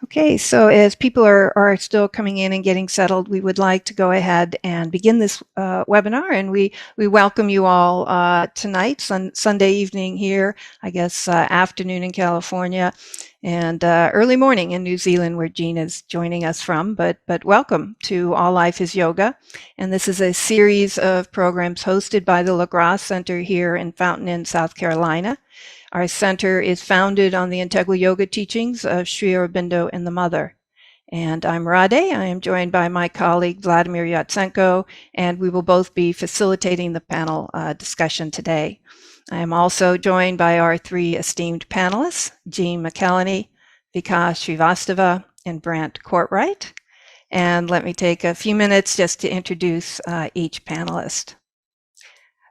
Okay, so as people are still coming in and getting settled, we would like to go ahead and begin this webinar, and we welcome you all tonight, Sunday evening here, I guess afternoon in California, and early morning in New Zealand, where Jean is joining us from. But welcome to All Life is Yoga, and this is a series of programs hosted by the LaGrasse Center here in Fountain Inn, South Carolina. Our center is founded on the integral yoga teachings of Sri Aurobindo and the Mother. And I'm Rade. I am joined by my colleague Vladimir Yatsenko, and we will both be facilitating the panel discussion today. I am also joined by our three esteemed panelists, Jean McElhaney, Vikas Srivastava, and Brant Cortright. And let me take a few minutes just to introduce each panelist.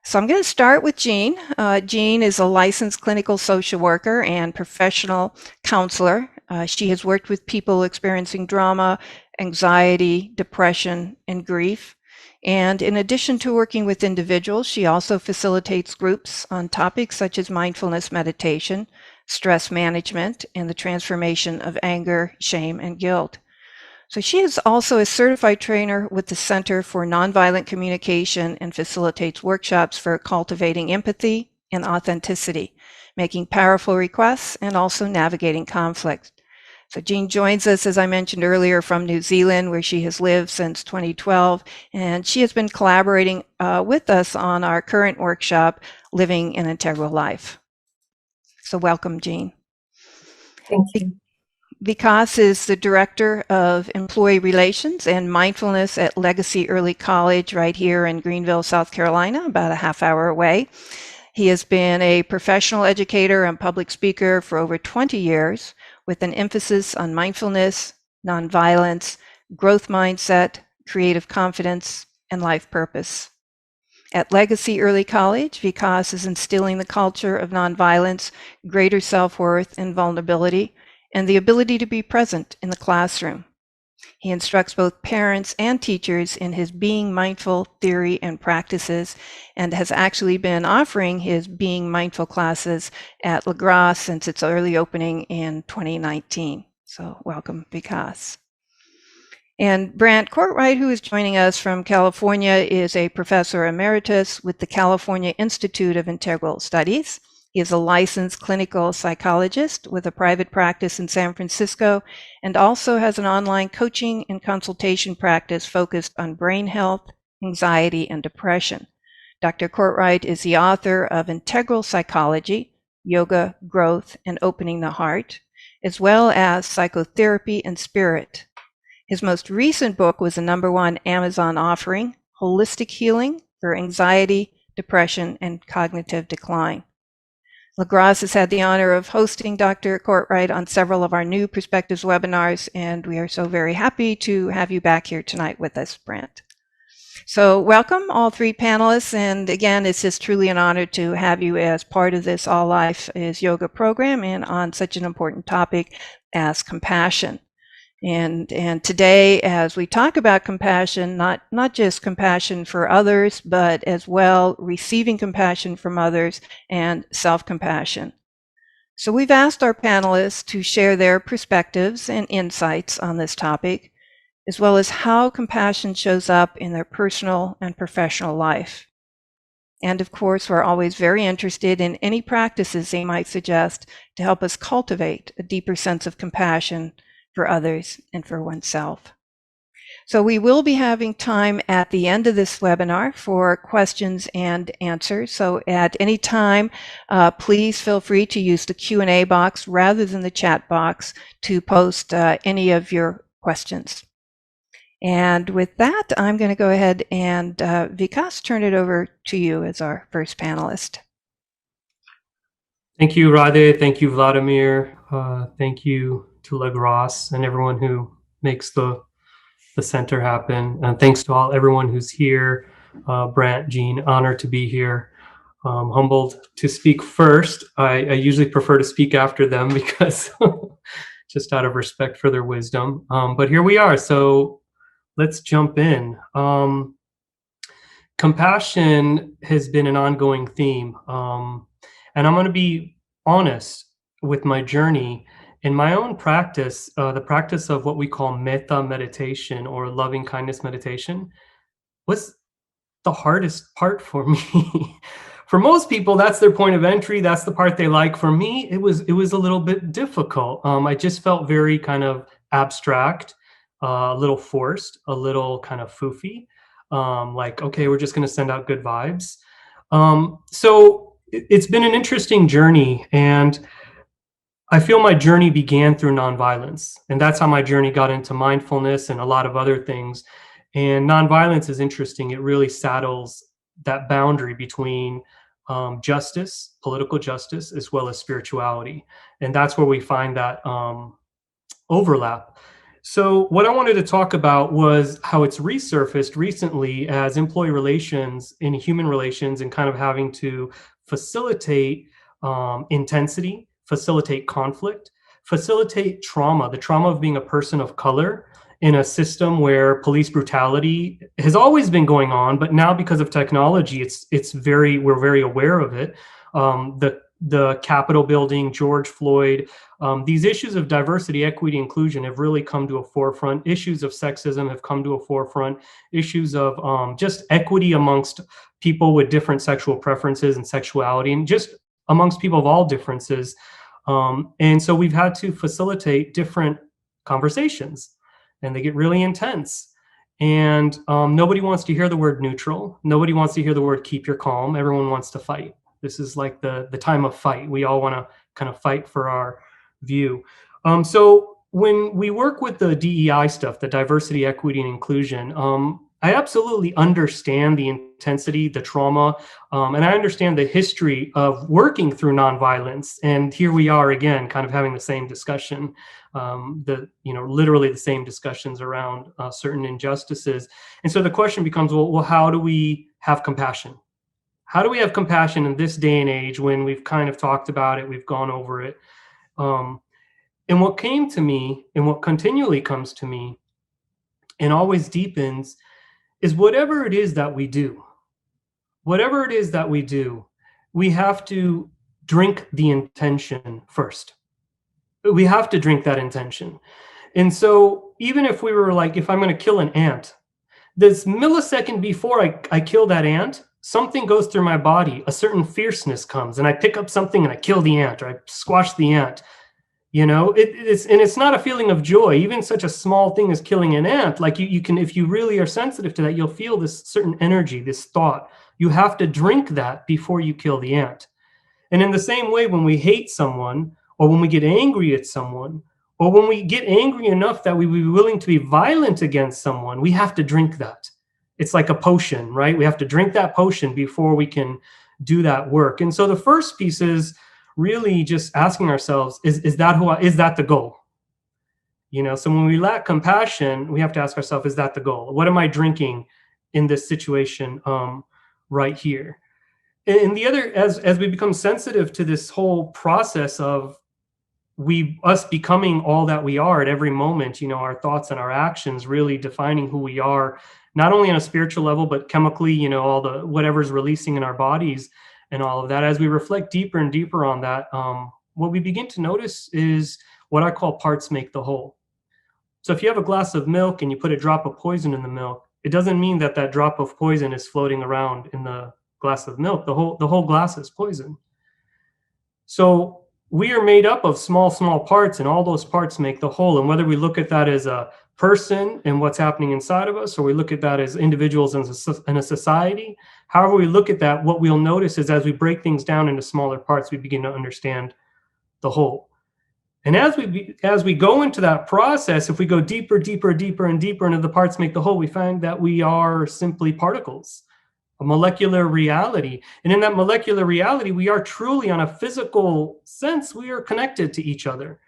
So I'm going to start with Jean. Jean is a licensed clinical social worker and professional counselor. She has worked with people experiencing trauma, anxiety, depression, and grief. And in addition to working with individuals, she also facilitates groups on topics such as mindfulness meditation, stress management, and the transformation of anger, shame, and guilt. So she is also a certified trainer with the Center for Nonviolent Communication and facilitates workshops for cultivating empathy and authenticity, making powerful requests, and also navigating conflict. So Jean joins us, as I mentioned earlier, from New Zealand, where she has lived since 2012, and she has been collaborating with us on our current workshop, Living an Integral Life. So welcome, Jean. Thank you. Vikas is the Director of Employee Relations and Mindfulness at Legacy Early College right here in Greenville, South Carolina, about a half hour away. He has been a professional educator and public speaker for over 20 years with an emphasis on mindfulness, nonviolence, growth mindset, creative confidence, and life purpose. At Legacy Early College, Vikas is instilling the culture of nonviolence, greater self-worth, and vulnerability, and the ability to be present in the classroom. He instructs both parents and teachers in his Being Mindful theory and practices, and has actually been offering his Being Mindful classes at LaGrasse since its early opening in 2019. So welcome, Vikas. And Brant Cortright, who is joining us from California, is a professor emeritus with the California Institute of Integral Studies. He is a licensed clinical psychologist with a private practice in San Francisco, and also has an online coaching and consultation practice focused on brain health, anxiety, and depression. Dr. Cortright is the author of Integral Psychology, Yoga, Growth, and Opening the Heart, as well as Psychotherapy and Spirit. His most recent book was a #1 Amazon offering, Holistic Healing for Anxiety, Depression, and Cognitive Decline. LaGrasse has had the honor of hosting Dr. Cortright on several of our New Perspectives webinars, and we are so very happy to have you back here tonight with us, Brant. So welcome, all three panelists, and again, it's just truly an honor to have you as part of this All Life is Yoga program and on such an important topic as compassion. And today, as we talk about compassion, not just compassion for others, but as well receiving compassion from others and self-compassion. So we've asked our panelists to share their perspectives and insights on this topic, as well as how compassion shows up in their personal and professional life. And of course, we're always very interested in any practices they might suggest to help us cultivate a deeper sense of compassion for others and for oneself. So we will be having time at the end of this webinar for questions and answers. So at any time, please feel free to use the Q&A box rather than the chat box to post any of your questions. And with that, I'm going to go ahead and Vikas, turn it over to you as our first panelist. Thank you, Rade. Thank you, Vladimir. Thank you to LaGrasse and everyone who makes the center happen. And thanks to everyone who's here. Brant, Jean, honored to be here. Humbled to speak first. I usually prefer to speak after them because just out of respect for their wisdom. But here we are. So let's jump in. Compassion has been an ongoing theme. And I'm going to be honest with my journey in my own practice, the practice of what we call metta meditation or loving kindness meditation was the hardest part for me. For most people, that's their point of entry. That's the part they like. For me, it was a little bit difficult. I just felt very kind of abstract, a little forced, a little kind of foofy. Like, okay, we're just going to send out good vibes. So it's been an interesting journey, and I feel my journey began through nonviolence, and that's how my journey got into mindfulness and a lot of other things. And nonviolence is interesting. It really saddles that boundary between justice, political justice, as well as spirituality. And that's where we find that overlap. So what I wanted to talk about was how it's resurfaced recently as employee relations in human relations, and kind of having to facilitate intensity, facilitate conflict, facilitate trauma, the trauma of being a person of color in a system where police brutality has always been going on, but now because of technology, we're very aware of it. The Capitol building, George Floyd, these issues of diversity, equity, inclusion have really come to a forefront. Issues of sexism have come to a forefront. Issues of just equity amongst people with different sexual preferences and sexuality, and just amongst people of all differences. And so we've had to facilitate different conversations, and they get really intense. And nobody wants to hear the word neutral. Nobody wants to hear the word keep your calm. Everyone wants to fight. This is like the time of fight. We all want to kind of fight for our view. So when we work with the DEI stuff, the diversity, equity, and inclusion, I absolutely understand the intensity, the trauma, and I understand the history of working through nonviolence. And here we are again, kind of having the same discussion, literally the same discussions around certain injustices. And so the question becomes, well, how do we have compassion? How do we have compassion in this day and age when we've kind of talked about it, we've gone over it? And what came to me, and what continually comes to me, and always deepens, is whatever it is that we do, we have to drink the intention first. We have to drink that intention. And so even if we were like, if I'm going to kill an ant, this millisecond before I kill that ant, something goes through my body, a certain fierceness comes, and I pick up something and I kill the ant, or I squash the ant. It's not a feeling of joy. Even such a small thing as killing an ant, like you can, if you really are sensitive to that, you'll feel this certain energy, this thought. You have to drink that before you kill the ant. And in the same way, when we hate someone, or when we get angry at someone, or when we get angry enough that we would be willing to be violent against someone, we have to drink that. It's like a potion, right? We have to drink that potion before we can do that work. And so the first piece is really just asking ourselves, is that the goal? So when we lack compassion, we have to ask ourselves, is that the goal? What am I drinking in this situation right here? And the other, as we become sensitive to this whole process of us becoming all that we are at every moment, our thoughts and our actions really defining who we are, not only on a spiritual level, but chemically, all the whatever's releasing in our bodies and all of that. As we reflect deeper and deeper on that, what we begin to notice is what I call parts make the whole. So if you have a glass of milk and you put a drop of poison in the milk, it doesn't mean that drop of poison is floating around in the glass of milk. The whole glass is poison. So we are made up of small parts, and all those parts make the whole. And whether we look at that as a person and what's happening inside of us, or we look at that as individuals in a society, however we look at that, what we'll notice is as we break things down into smaller parts, we begin to understand the whole. And as we go into that process, if we go deeper into the parts make the whole, we find that we are simply particles, a molecular reality. And in that molecular reality, we are truly, on a physical sense, we are connected to each other.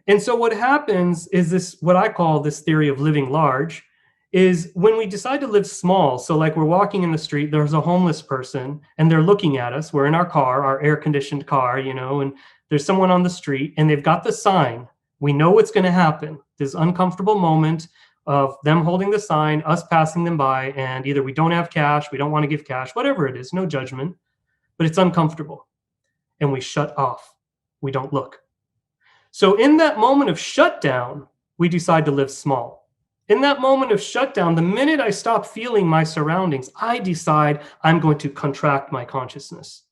And so what happens is this, what I call this theory of living large, is when we decide to live small. So like we're walking in the street, there's a homeless person and they're looking at us. We're in our car, our air-conditioned car, and there's someone on the street and they've got the sign. We know what's going to happen. This uncomfortable moment of them holding the sign, us passing them by, and either we don't have cash, we don't want to give cash, whatever it is, no judgment, but it's uncomfortable. And we shut off. We don't look. So in that moment of shutdown, we decide to live small. In that moment of shutdown, the minute I stop feeling my surroundings, I decide I'm going to contract my consciousness.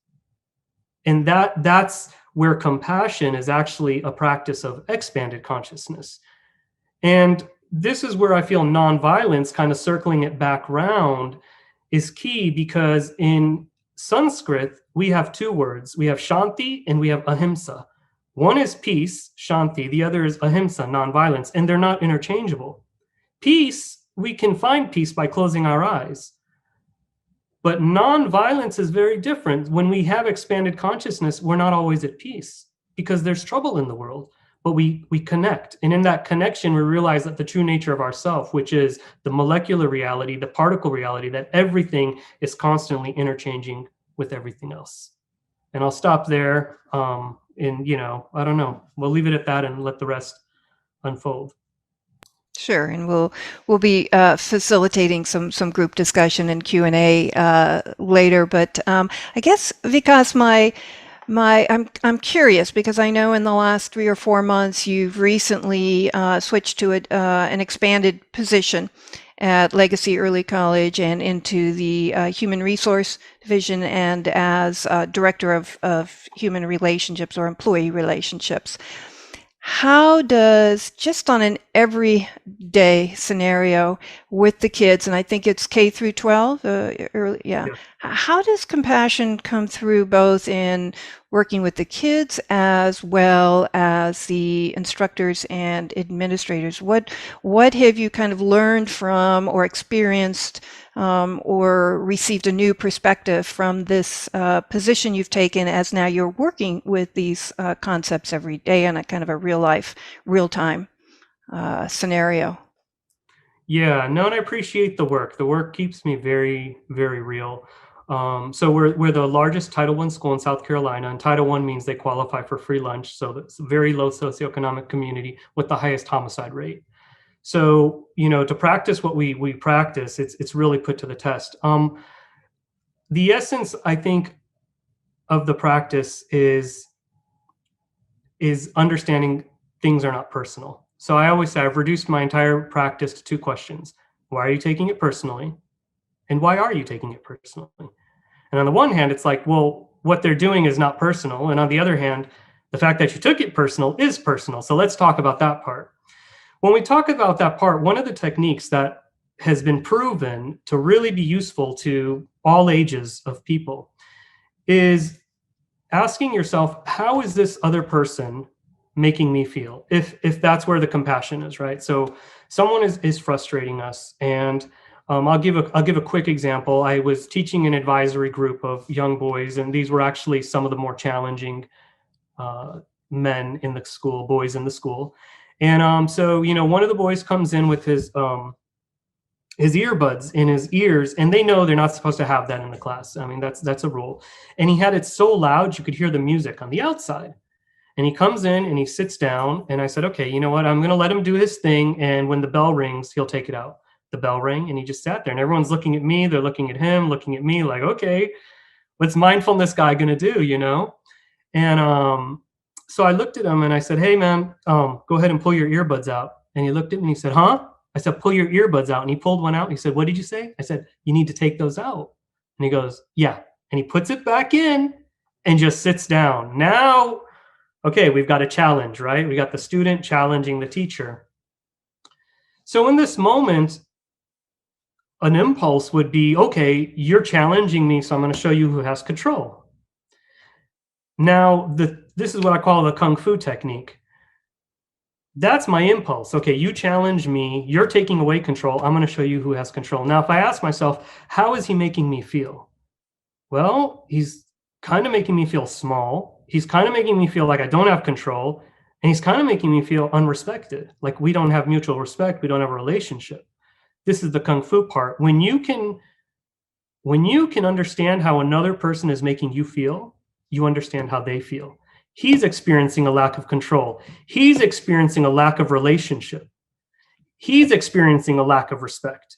And that's where compassion is actually a practice of expanded consciousness. And this is where I feel nonviolence, kind of circling it back round, is key, because in Sanskrit, we have two words. We have Shanti and we have Ahimsa. One is peace, Shanti. The other is Ahimsa, nonviolence, and they're not interchangeable. Peace, we can find peace by closing our eyes. But nonviolence is very different. When we have expanded consciousness, we're not always at peace because there's trouble in the world, but we connect. And in that connection, we realize that the true nature of ourself, which is the molecular reality, the particle reality, that everything is constantly interchanging with everything else. And I'll stop there. I don't know. We'll leave it at that and let the rest unfold. Sure, and we'll be facilitating some group discussion and Q&A later. But I guess, Vikas, I'm curious, because I know in the last 3 or 4 months you've recently switched to an expanded position at Legacy Early College and into the Human Resource Division and as Director of Human Relationships or Employee Relationships. How does, just on an everyday scenario with the kids, and I think it's K through 12, how does compassion come through both in working with the kids as well as the instructors and administrators? What have you kind of learned from or experienced or received a new perspective from this position you've taken, as now you're working with these concepts every day in a kind of a real-time scenario? Yeah, no, and I appreciate the work. The work keeps me very, very real. So we're the largest Title I school in South Carolina, and Title I means they qualify for free lunch. So it's a very low socioeconomic community with the highest homicide rate. So, to practice what we practice, it's really put to the test. The essence, I think, of the practice is understanding things are not personal. So I always say I've reduced my entire practice to 2 questions. Why are you taking it personally? And why are you taking it personally? And on the one hand, it's like, well, what they're doing is not personal. And on the other hand, the fact that you took it personal is personal. So let's talk about that part. When we talk about that part, one of the techniques that has been proven to really be useful to all ages of people is asking yourself, how is this other person making me feel? If that's where the compassion is, right? So someone is frustrating us, and I'll give a quick example. I was teaching an advisory group of young boys, and these were actually some of the more challenging men in the school, boys in the school. And so one of the boys comes in with his earbuds in his ears, and they know they're not supposed to have that in the class. I mean, that's a rule. And he had it so loud you could hear the music on the outside. And he comes in and he sits down, and I said, okay, you know what? I'm going to let him do his thing, and when the bell rings, he'll take it out. The bell rang, and he just sat there, and everyone's looking at me. They're looking at him, looking at me, like, okay, what's mindfulness guy going to do, And so I looked at him and I said, hey, man, go ahead and pull your earbuds out. And he looked at me and he said, huh? I said, pull your earbuds out. And he pulled one out. And he said, what did you say? I said, you need to take those out. And he goes, yeah. And he puts it back in and just sits down. Now, okay, we've got a challenge, right? We got the student challenging the teacher. So in this moment, an impulse would be, okay, you're challenging me, so I'm going to show you who has control. Now, this is what I call the Kung Fu technique. That's my impulse. Okay, you challenge me, you're taking away control, I'm going to show you who has control. Now, if I ask myself, how is he making me feel? Well, he's kind of making me feel small. He's kind of making me feel like I don't have control. And he's kind of making me feel unrespected, like we don't have mutual respect, we don't have a relationship. This is the Kung Fu part. When you can understand how another person is making you feel, you understand how they feel. He's experiencing a lack of control. He's experiencing a lack of relationship. He's experiencing a lack of respect.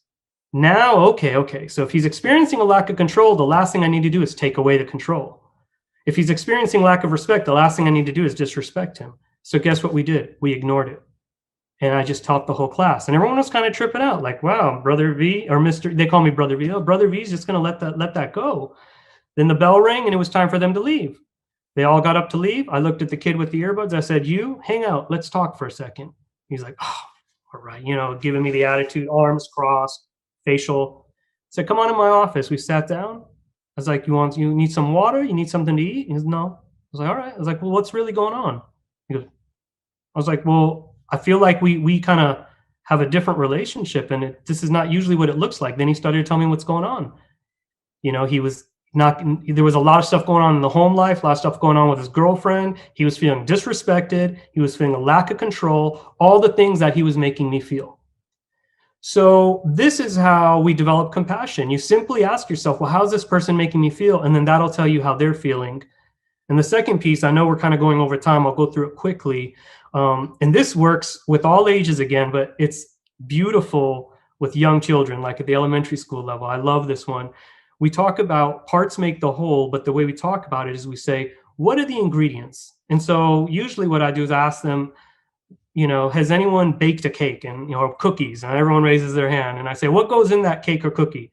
Now, okay. So if he's experiencing a lack of control, the last thing I need to do is take away the control. If he's experiencing lack of respect, the last thing I need to do is disrespect him. So guess what we did? We ignored it. And I just taught the whole class, and everyone was kind of tripping out, like, wow, Brother V or Mr. They call me Brother V. Oh, Brother V is just going to let that go. Then the bell rang and it was time for them to leave. They all got up to leave. I looked at the kid with the earbuds. I said, you hang out. Let's talk for a second. He's like, oh, all right. Giving me the attitude, arms crossed, facial. I said, come on in my office. We sat down. I was like, you need some water? You need something to eat? He goes, no. I was like, all right. I was like, well, what's really going on? He goes, I was like, well, I feel like we kind of have a different relationship, and this is not usually what it looks like. Then he started to tell me what's going on. He was there was a lot of stuff going on in the home life, a lot of stuff going on with his girlfriend. He was feeling disrespected. He was feeling a lack of control, all the things that he was making me feel. So this is how we develop compassion. You simply ask yourself, well, how's this person making me feel? And then that'll tell you how they're feeling. And the second piece, I know we're kind of going over time. I'll go through it quickly. And this works with all ages again, but it's beautiful with young children, like at the elementary school level. I love this one. We talk about parts make the whole, but the way we talk about it is we say, what are the ingredients? And so usually what I do is ask them, has anyone baked a cake and, cookies? And everyone raises their hand. And I say, what goes in that cake or cookie?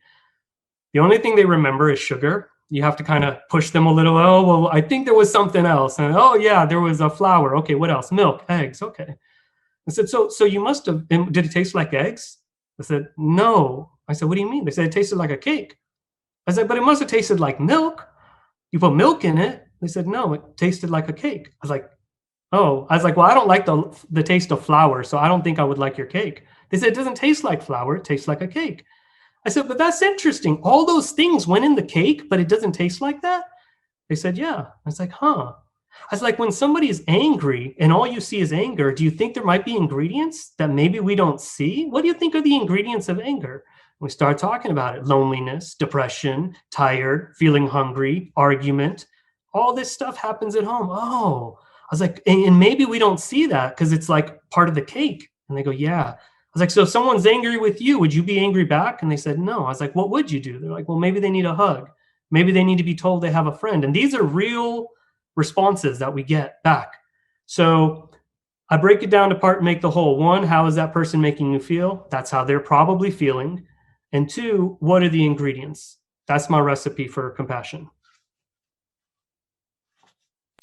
The only thing they remember is sugar. You have to kind of push them a little. Oh, well, I think there was something else. And oh, yeah, there was a flour. Okay, what else? Milk, eggs. Okay. I said, so you must have, did it taste like eggs? I said, no. I said, what do you mean? They said it tasted like a cake. I said, but it must have tasted like milk. You put milk in it. They said, no, it tasted like a cake. I was like, oh. I was like, well, I don't like the taste of flour, so I don't think I would like your cake. They said, it doesn't taste like flour. It tastes like a cake. I said, but that's interesting. All those things went in the cake, but it doesn't taste like that? They said, yeah. I was like, huh. I was like, when somebody is angry and all you see is anger, do you think there might be ingredients that maybe we don't see? What do you think are the ingredients of anger? We start talking about it. Loneliness, depression, tired, feeling hungry, argument. All this stuff happens at home. Oh, I was like, and maybe we don't see that because it's like part of the cake. And they go, yeah. I was like, so if someone's angry with you, would you be angry back? And they said, no. I was like, what would you do? They're like, well, maybe they need a hug. Maybe they need to be told they have a friend. And these are real responses that we get back. So I break it down to part and make the whole. One, how is that person making you feel? That's how they're probably feeling. And two, what are the ingredients? That's my recipe for compassion.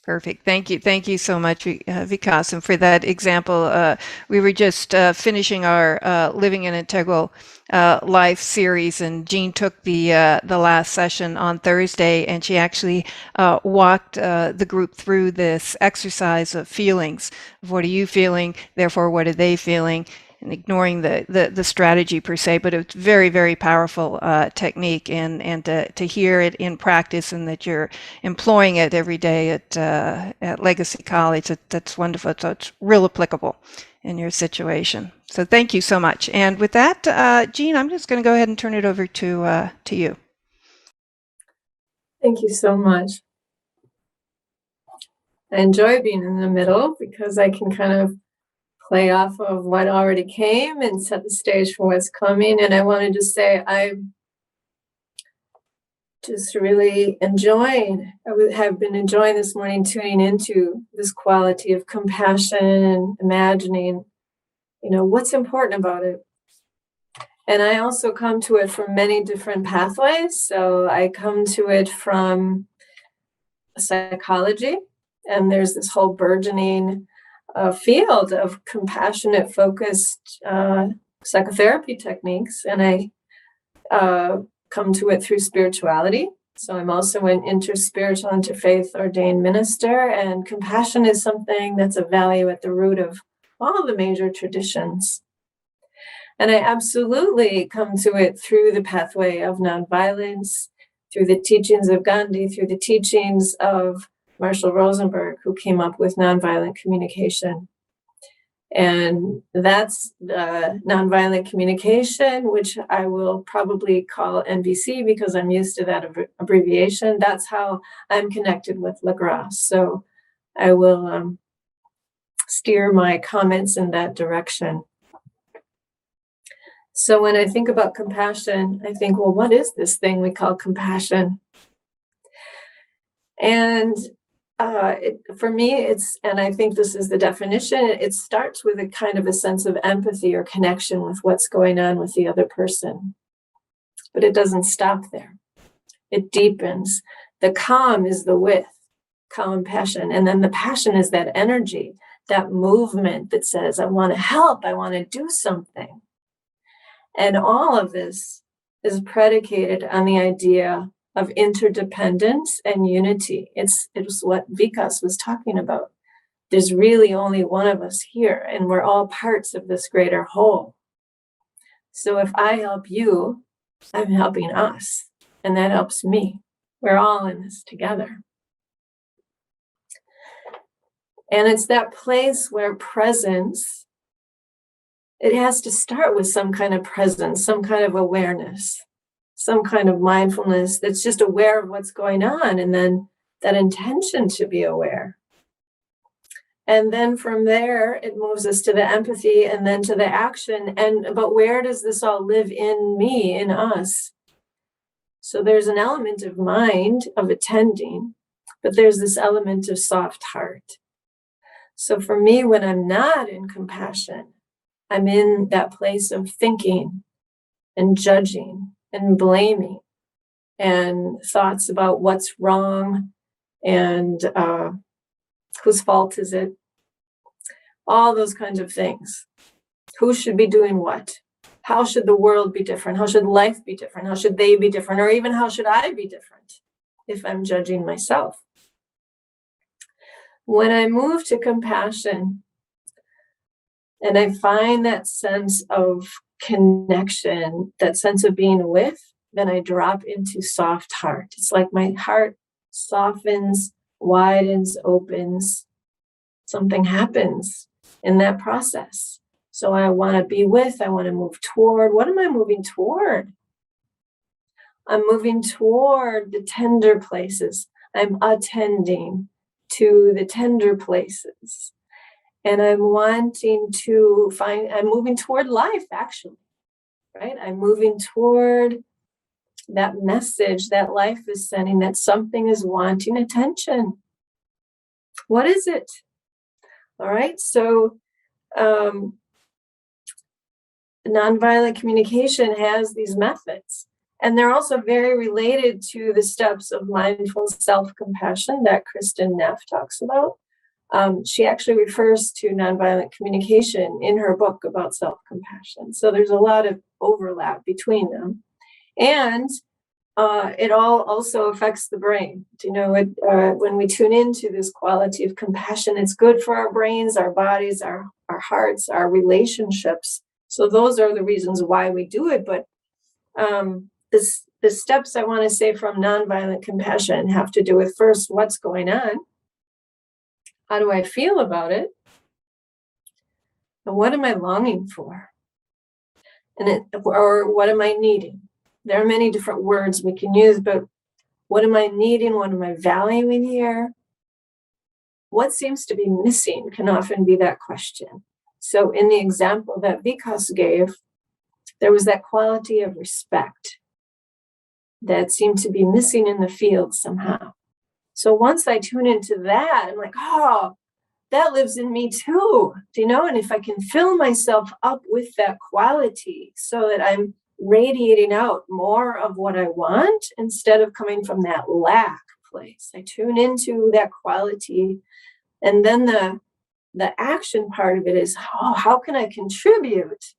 Perfect. Thank you. Thank you so much, Vikas. And for that example, we were just finishing our Living an Integral Life series, and Jean took the last session on Thursday, and she actually walked the group through this exercise of feelings. What are you feeling? Therefore, what are they feeling? And ignoring the strategy per se, but it's very, very powerful technique, and to hear it in practice and that you're employing it every day at Legacy College, that's wonderful. So it's real applicable in your situation. So thank you so much. And with that, Jean, I'm just going to go ahead and turn it over to you. Thank you so much. I enjoy being in the middle because I can kind of play off of what already came and set the stage for what's coming. And I wanted to say I'm just really have been enjoying this morning, tuning into this quality of compassion and imagining, what's important about it. And I also come to it from many different pathways. So I come to it from psychology, and there's this whole burgeoning field of compassionate focused psychotherapy techniques, and I come to it through spirituality. So I'm also an interspiritual, interfaith ordained minister, and compassion is something that's a value at the root of all the major traditions. And I absolutely come to it through the pathway of nonviolence, through the teachings of Gandhi, through the teachings of Marshall Rosenberg, who came up with nonviolent communication. And that's nonviolent communication, which I will probably call NVC because I'm used to that abbreviation. That's how I'm connected with Lagrange. So I will steer my comments in that direction. So when I think about compassion, I think, well, what is this thing we call compassion? And for me, and I think this is the definition, it starts with a kind of a sense of empathy or connection with what's going on with the other person. But it doesn't stop there. It deepens. The calm is the with, calm passion. And then the passion is that energy, that movement that says, I want to help, I want to do something. And all of this is predicated on the idea of interdependence and unity. It's what Vikas was talking about. There's really only one of us here, and we're all parts of this greater whole. So if I help you, I'm helping us, and that helps me. We're all in this together. And it's that place where presence, it has to start with some kind of presence, some kind of awareness, some kind of mindfulness that's just aware of what's going on, and then that intention to be aware. And then from there, it moves us to the empathy and then to the action. But where does this all live in me, in us? So there's an element of mind, of attending, but there's this element of soft heart. So for me, when I'm not in compassion, I'm in that place of thinking and judging and blaming and thoughts about what's wrong and whose fault is it? All those kinds of things. Who should be doing what? How should the world be different? How should life be different? How should they be different? Or even how should I be different if I'm judging myself? When I move to compassion and I find that sense of connection, that sense of being with, then I drop into soft heart. It's like my heart softens, widens, opens. Something happens in that process. So I want to be with, I want to move toward. What am I moving toward? I'm moving toward the tender places. I'm attending to the tender places. And I'm wanting to I'm moving toward life, actually, right? I'm moving toward that message that life is sending, that something is wanting attention. What is it? All right, so nonviolent communication has these methods, and they're also very related to the steps of mindful self-compassion that Kristen Neff talks about. She actually refers to nonviolent communication in her book about self-compassion. So there's a lot of overlap between them. And it all also affects the brain. When we tune into this quality of compassion, it's good for our brains, our bodies, our hearts, our relationships. So those are the reasons why we do it. But the steps I want to say from nonviolent compassion have to do with, first, what's going on? How do I feel about it? And what am I longing for? Or what am I needing? There are many different words we can use, but what am I needing? What am I valuing here? What seems to be missing can often be that question. So in the example that Vikas gave, there was that quality of respect that seemed to be missing in the field somehow. So once I tune into that, I'm like, oh, that lives in me too, And if I can fill myself up with that quality so that I'm radiating out more of what I want instead of coming from that lack place, I tune into that quality. And then the action part of it is, how can I contribute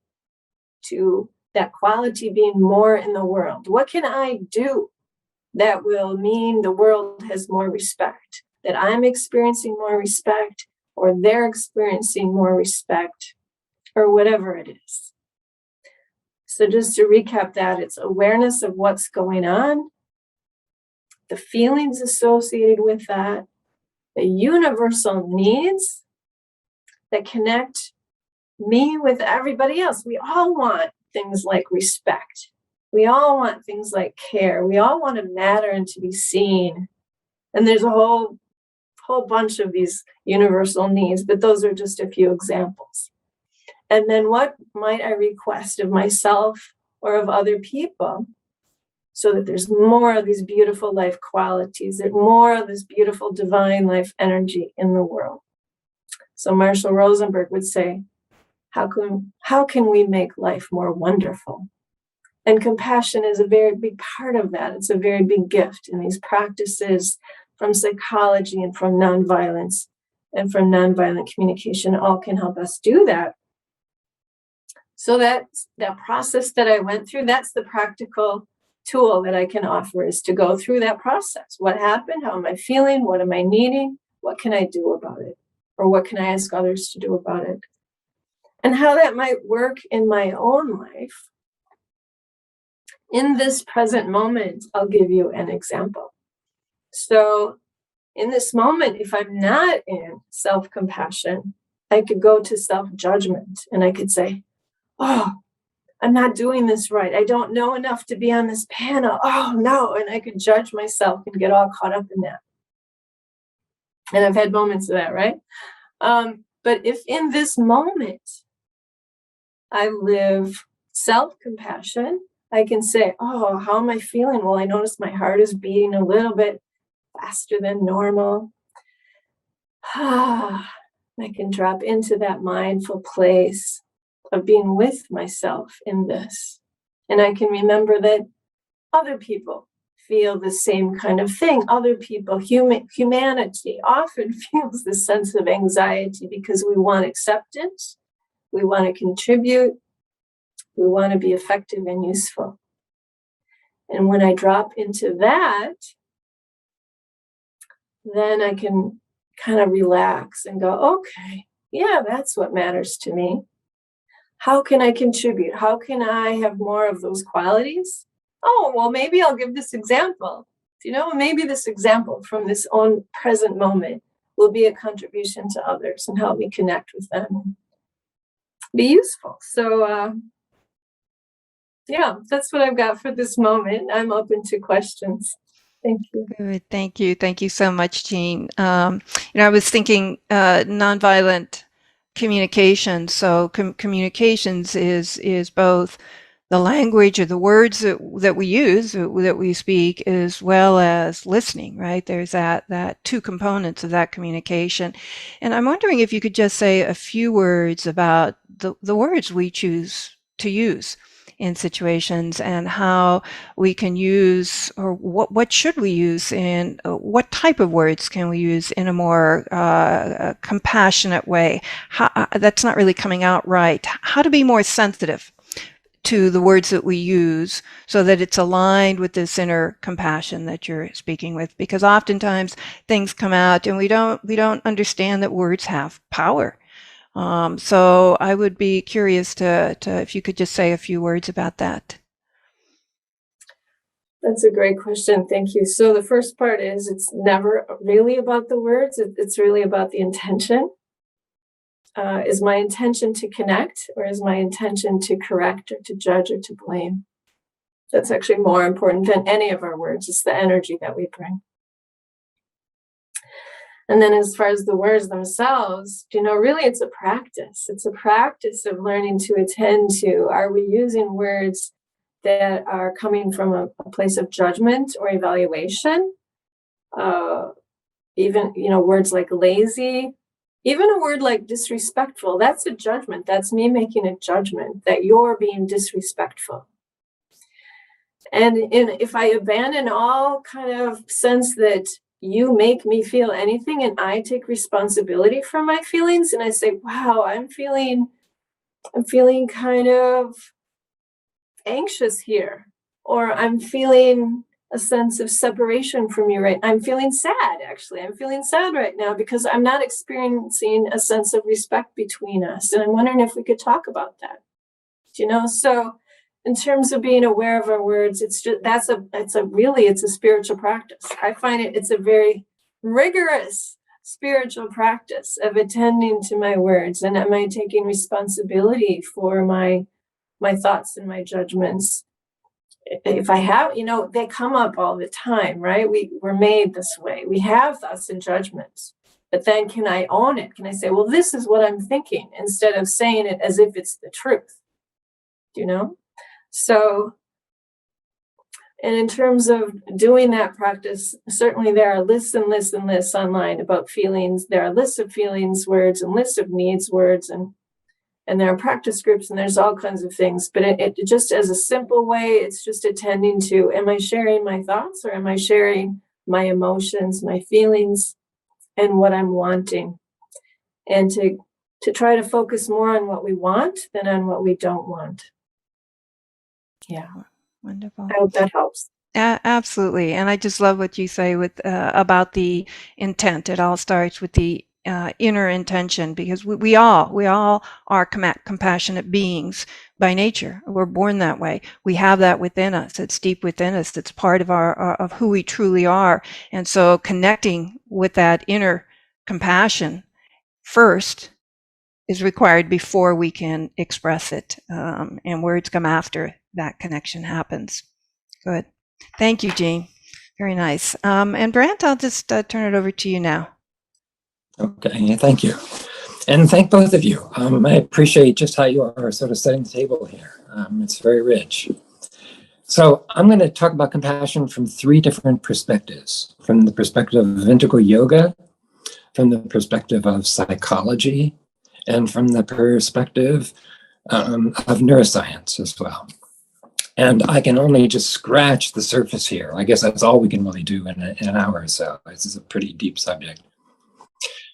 to that quality being more in the world? What can I do that will mean the world has more respect, that I'm experiencing more respect, or they're experiencing more respect, or whatever it is? So just to recap that, it's awareness of what's going on, the feelings associated with that, the universal needs that connect me with everybody else. We all want things like respect. We all want things like care. We all want to matter and to be seen. And there's a whole bunch of these universal needs, but those are just a few examples. And then what might I request of myself or of other people so that there's more of these beautiful life qualities, there's more of this beautiful divine life energy in the world. So Marshall Rosenberg would say, how can we make life more wonderful? And compassion is a very big part of that. It's a very big gift. And these practices from psychology and from nonviolence and from nonviolent communication all can help us do that. So that process that I went through, that's the practical tool that I can offer, is to go through that process. What happened? How am I feeling? What am I needing? What can I do about it? Or what can I ask others to do about it? And how that might work in my own life. In this present moment, I'll give you an example. So in this moment, if I'm not in self-compassion, I could go to self-judgment and I could say, oh, I'm not doing this right. I don't know enough to be on this panel. Oh, no. And I could judge myself and get all caught up in that. And I've had moments of that, right? But if in this moment I live self-compassion, I can say, oh, how am I feeling? Well, I notice my heart is beating a little bit faster than normal. I can drop into that mindful place of being with myself in this. And I can remember that other people feel the same kind of thing. Other people, humanity often feels this sense of anxiety because we want acceptance, we want to contribute, we want to be effective and useful. And when I drop into that, then I can kind of relax and go, okay, yeah, that's what matters to me. How can I contribute? How can I have more of those qualities? Oh, well, maybe I'll give this example. Maybe this example from this own present moment will be a contribution to others and help me connect with them and be useful. So, yeah, that's what I've got for this moment. I'm open to questions. Thank you. Good. Thank you. Thank you so much, Jean. I was thinking nonviolent communication. So communications is both the language or the words that we use, that we speak, as well as listening, right? There's that two components of that communication. And I'm wondering if you could just say a few words about the words we choose to use in situations, and how we can use, or what should we use, in what type of words can we use in a more compassionate way. That's not really coming out right. How to be more sensitive to the words that we use so that it's aligned with this inner compassion that you're speaking with, because oftentimes things come out and we don't understand that words have power. So I would be curious to if you could just say a few words about that. That's a great question. Thank you. So the first part is, it's never really about the words. It's really about the intention. Is my intention to connect, or is my intention to correct or to judge or to blame? That's actually more important than any of our words. It's the energy that we bring. And then as far as the words themselves, really it's a practice. It's a practice of learning to attend to, are we using words that are coming from a place of judgment or evaluation? Even, words like lazy, even a word like disrespectful, that's a judgment. That's me making a judgment that you're being disrespectful. And if I abandon all kind of sense that you make me feel anything, and I take responsibility for my feelings, and I say, wow, I'm feeling kind of anxious here, or I'm feeling a sense of separation from you, right? I'm feeling sad, actually. I'm feeling sad right now because I'm not experiencing a sense of respect between us. And I'm wondering if we could talk about that. So in terms of being aware of our words, it's a spiritual practice. I find it's a very rigorous spiritual practice of attending to my words. And am I taking responsibility for my thoughts and my judgments? If I have, they come up all the time, right? We're made this way. We have thoughts and judgments. But then can I own it? Can I say, well, this is what I'm thinking, instead of saying it as if it's the truth? So And in terms of doing that practice, certainly there are lists and lists and lists online about feelings. There are lists of feelings words and lists of needs words, and there are practice groups, and there's all kinds of things. But it just as a simple way, it's just attending to, am I sharing my thoughts, or am I sharing my emotions, my feelings, and what I'm wanting? And to try to focus more on what we want than on what we don't want. Yeah. Wonderful. I hope that helps. Absolutely. And I just love what you say with about the intent. It all starts with the inner intention, because we all are compassionate beings by nature. We're born that way. We have that within us. It's deep within us. It's part of of who we truly are. And so connecting with that inner compassion first is required before we can express it, and words come after that connection happens. Good. Thank you, Jean. Very nice. And Brant, I'll just turn it over to you now. Okay, thank you. And thank both of you. I appreciate just how you are sort of setting the table here. It's very rich. So I'm going to talk about compassion from three different perspectives: from the perspective of integral yoga, from the perspective of psychology, and from the perspective of neuroscience as well. And I can only just scratch the surface here. I guess that's all we can really do in an hour or so. This is a pretty deep subject.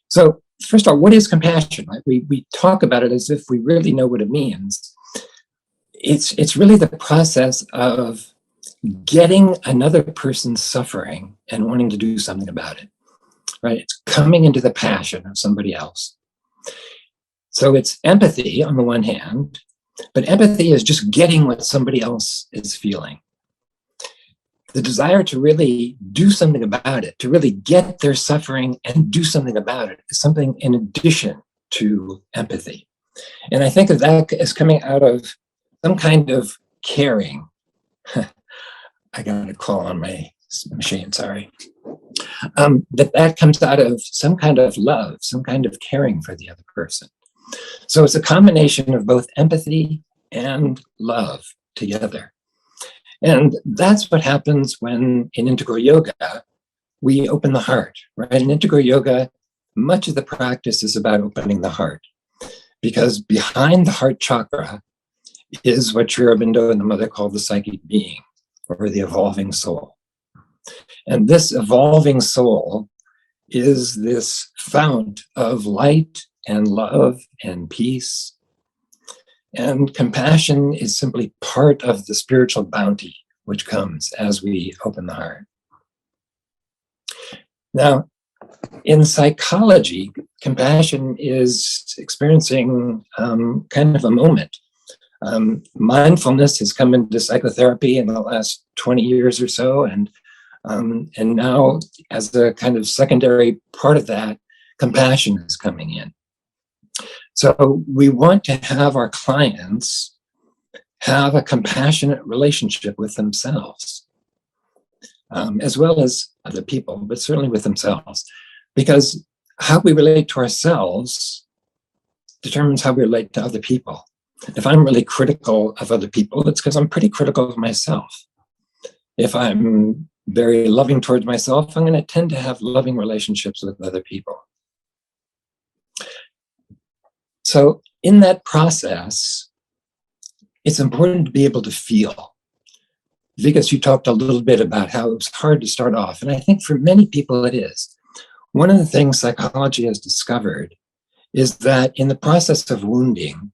So first of all, what is compassion? Right? We talk about it as if we really know what it means. It's really the process of getting another person's suffering and wanting to do something about it. Right? It's coming into the passion of somebody else. So it's empathy on the one hand, but empathy is just getting what somebody else is feeling. The desire to really do something about it, to really get their suffering and do something about it, is something in addition to empathy. And I think that is coming out of some kind of caring. I got a call on my machine, sorry. That comes out of some kind of love, some kind of caring for the other person. So it's a combination of both empathy and love together. And that's what happens when in integral yoga, we open the heart, right? In integral yoga, much of the practice is about opening the heart, because behind the heart chakra is what Sri Aurobindo and the mother called the psychic being, or the evolving soul. And this evolving soul is this fount of light and love and peace. And compassion is simply part of the spiritual bounty which comes as we open the heart. Now, in psychology, compassion is experiencing kind of a moment. Mindfulness has come into psychotherapy in the last 20 years or so, and now, as a kind of secondary part of that, compassion is coming in. So we want to have our clients have a compassionate relationship with themselves, as well as other people, but certainly with themselves, because how we relate to ourselves determines how we relate to other people. If I'm really critical of other people, it's because I'm pretty critical of myself. If I'm very loving towards myself, I'm going to tend to have loving relationships with other people. So in that process, it's important to be able to feel. Vikas, you talked a little bit about how it was hard to start off, and I think for many people it is. One of the things psychology has discovered is that in the process of wounding,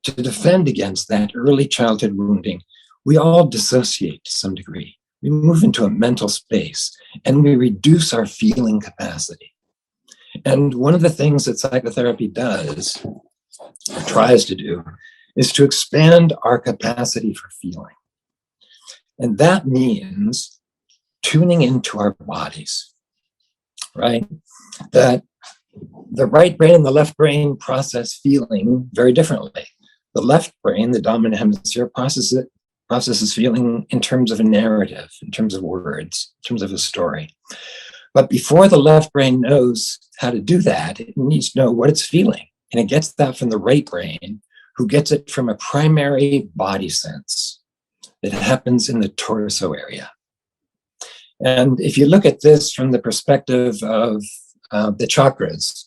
to defend against that early childhood wounding, we all dissociate to some degree. We move into a mental space and we reduce our feeling capacity. And one of the things that psychotherapy does, or tries to do, is to expand our capacity for feeling. And that means tuning into our bodies, right? That the right brain and the left brain process feeling very differently. The left brain, the dominant hemisphere, processes feeling in terms of a narrative, in terms of words, in terms of a story. But before the left brain knows how to do that, it needs to know what it's feeling. And it gets that from the right brain, who gets it from a primary body sense. that happens in the torso area. And if you look at this from the perspective of the chakras,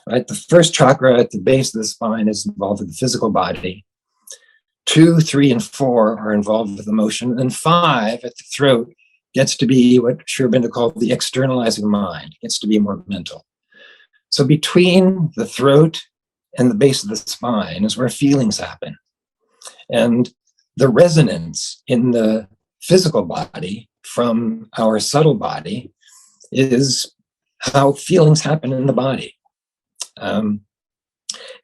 right? The first chakra at the base of the spine is involved with the physical body. 2, 3, and 4 are involved with emotion. And 5 at the throat gets to be what Sri Aurobindo called the externalizing mind. It gets to be more mental. So between the throat and the base of the spine is where feelings happen. And the resonance in the physical body from our subtle body is how feelings happen in the body.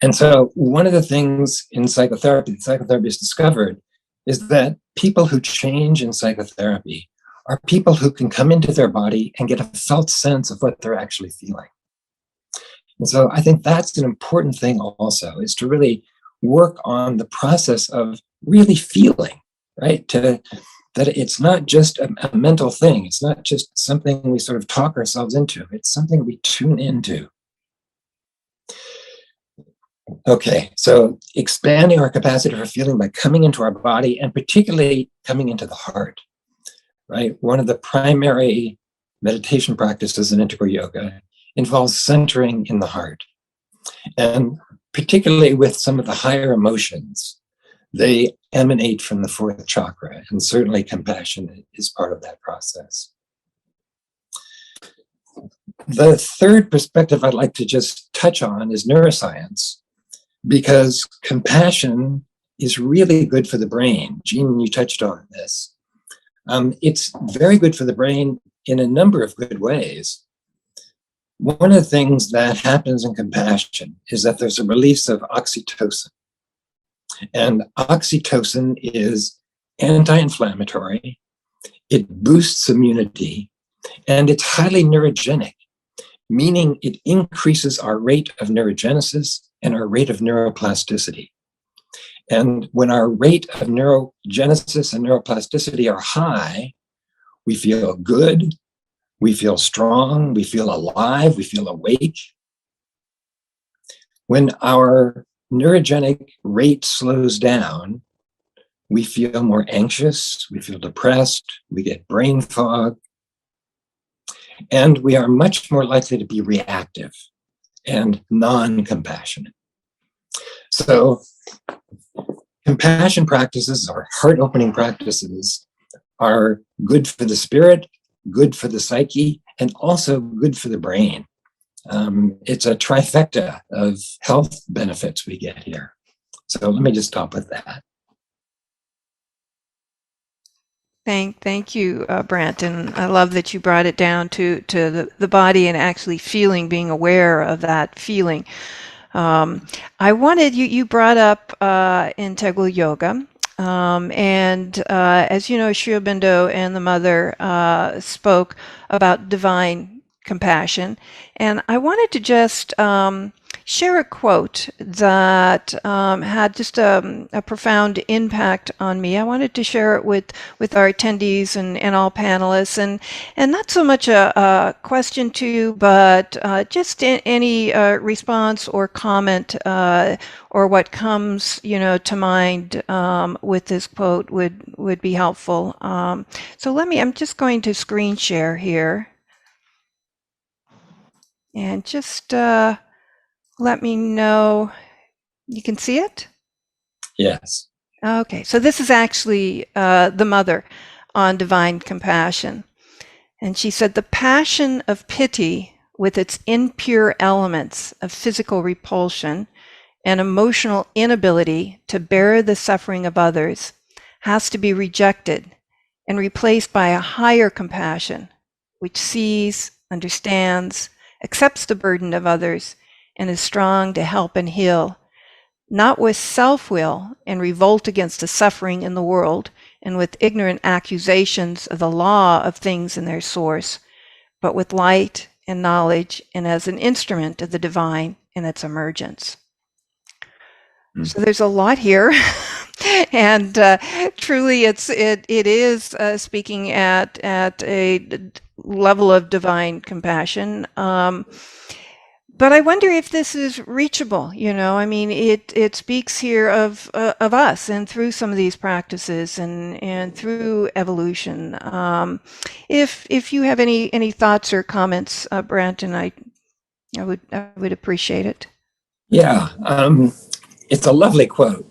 And so one of the things in psychotherapy that psychotherapists discovered is that people who change in psychotherapy are people who can come into their body and get a felt sense of what they're actually feeling. And so I think that's an important thing also, is to really work on the process of really feeling, right? That it's not just a mental thing. It's not just something we sort of talk ourselves into. It's something we tune into. Okay, so expanding our capacity for feeling by coming into our body, and particularly coming into the heart, right? One of the primary meditation practices in integral yoga involves centering in the heart. And particularly with some of the higher emotions, they emanate from the fourth chakra, and certainly compassion is part of that process. The third perspective I'd like to just touch on is neuroscience, because compassion is really good for the brain. Jean, you touched on this. It's very good for the brain in a number of good ways. One of the things that happens in compassion is that there's a release of oxytocin. And oxytocin is anti-inflammatory, it boosts immunity, and it's highly neurogenic, meaning it increases our rate of neurogenesis and our rate of neuroplasticity. And when our rate of neurogenesis and neuroplasticity are high, we feel good, we feel strong, we feel alive, we feel awake. When our neurogenic rate slows down, we feel more anxious, we feel depressed, we get brain fog, and we are much more likely to be reactive and non-compassionate. So compassion practices, or heart-opening practices, are good for the spirit, good for the psyche, and also good for the brain. It's a trifecta of health benefits we get here. So let me just stop with that. Thank you, Brant, and I love that you brought it down to the body and actually feeling, being aware of that feeling. I wanted you brought up integral yoga, and as you know, Sri Aurobindo and the mother spoke about divine compassion, and I wanted to just share a quote that had just a profound impact on me. I wanted to share it with our attendees and all panelists, and not so much a question to you, but just any response or comment or what comes to mind with this quote would be helpful. So I'm just going to screen share here, and just let me know. You can see it? Yes. Okay, so this is actually the mother on divine compassion. And she said, "The passion of pity with its impure elements of physical repulsion and emotional inability to bear the suffering of others has to be rejected and replaced by a higher compassion, which sees, understands, accepts the burden of others, and is strong to help and heal, not with self-will and revolt against the suffering in the world and with ignorant accusations of the law of things in their source, but with light and knowledge and as an instrument of the divine in its emergence." So there's a lot here. And truly it is speaking at a level of divine compassion. But I wonder if this is reachable. I mean, it speaks here of us, and through some of these practices, and through evolution. If you have any thoughts or comments, Brant, and I would appreciate it. Yeah, it's a lovely quote.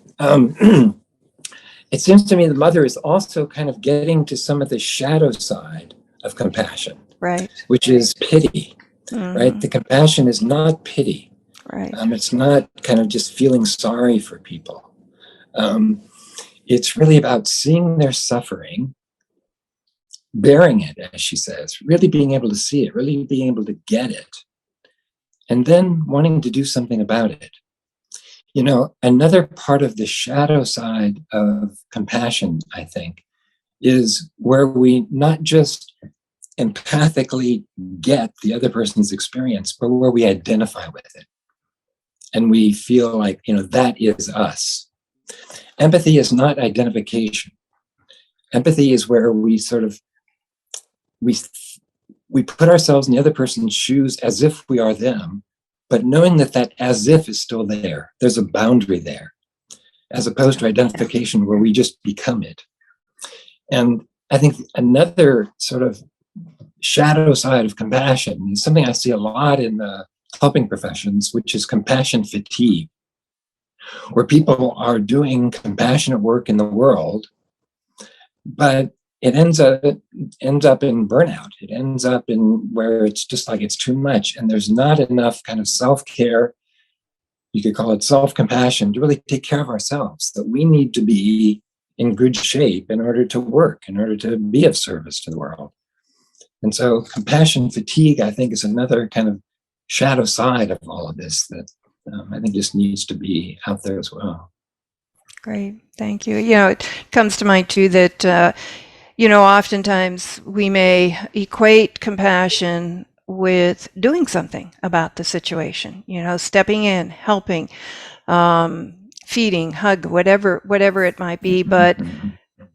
It seems to me the mother is also kind of getting to some of the shadow side of compassion, Right. which is pity. Mm-hmm. Right? The compassion is not pity. Right. It's not kind of just feeling sorry for people. It's really about seeing their suffering, bearing it, as she says, really being able to see it, really being able to get it, and then wanting to do something about it. Another part of the shadow side of compassion, I think, is where we not just empathically get the other person's experience, but where we identify with it. And we feel like, that is us. Empathy is not identification. Empathy is where we sort of, we put ourselves in the other person's shoes as if we are them, but knowing that as if is still there. There's a boundary there, as opposed to identification where we just become it. And I think another sort of shadow side of compassion is something I see a lot in the helping professions, which is compassion fatigue, where people are doing compassionate work in the world, but it ends up in burnout. It ends up in where it's just like it's too much, and there's not enough kind of self-care. You could call it self-compassion to really take care of ourselves, that we need to be in good shape in order to work, in order to be of service to the world. And so compassion fatigue, I think, is another kind of shadow side of all of this that I think just needs to be out there as well. Great, thank you. It comes to mind too that, oftentimes we may equate compassion with doing something about the situation, stepping in, helping, feeding, hug, whatever it might be. But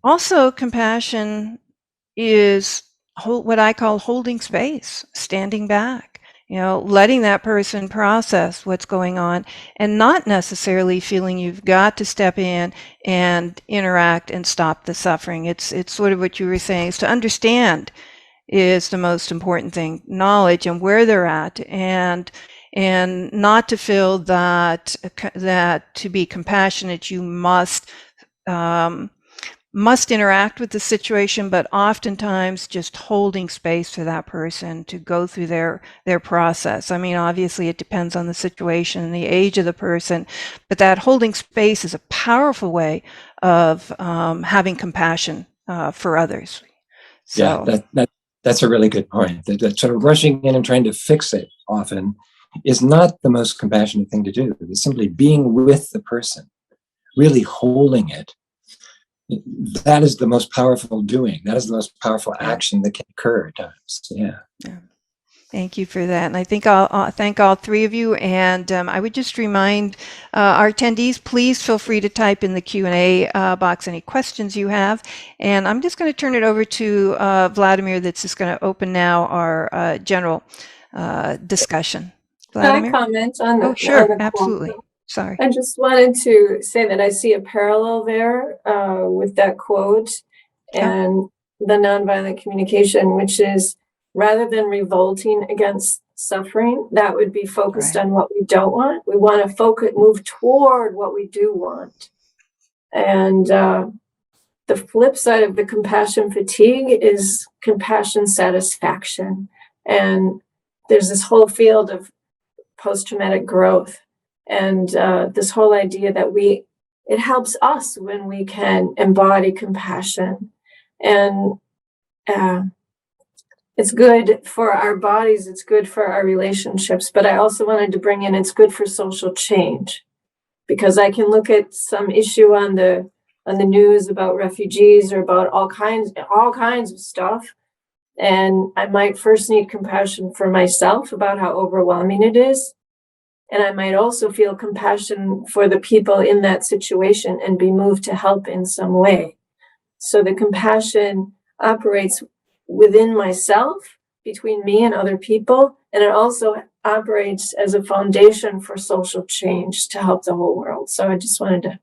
also compassion is what I call holding space, standing back, letting that person process what's going on, and not necessarily feeling you've got to step in and interact and stop the suffering. It's sort of what you were saying, is to understand is the most important thing, knowledge and where they're at, and not to feel that to be compassionate you must interact with the situation, but oftentimes just holding space for that person to go through their process. I mean, obviously it depends on the situation and the age of the person, but that holding space is a powerful way of having compassion for others. So, yeah, that's a really good point. That sort of rushing in and trying to fix it often is not the most compassionate thing to do. It's simply being with the person, really holding it. That is the most powerful doing. That is the most powerful action that can occur at times. Yeah. Thank you for that. And I think I'll thank all three of you. And I would just remind our attendees, please feel free to type in the Q&A box any questions you have. And I'm just going to turn it over to Vladimir, that's just going to open now our general discussion. Vladimir? Can I comment on the Oh, sure. on the Absolutely. quote? Sorry. I just wanted to say that I see a parallel there with that quote and the nonviolent communication, which is rather than revolting against suffering, that would be focused on what we don't want. We want to move toward what we do want. And the flip side of the compassion fatigue is compassion satisfaction. And there's this whole field of post-traumatic growth. And this whole idea that it helps us when we can embody compassion. And it's good for our bodies, it's good for our relationships. But I also wanted to bring in, it's good for social change. Because I can look at some issue on the news about refugees or about all kinds of stuff. And I might first need compassion for myself about how overwhelming it is. And I might also feel compassion for the people in that situation and be moved to help in some way. So the compassion operates within myself, between me and other people, and it also operates as a foundation for social change to help the whole world. So I just wanted to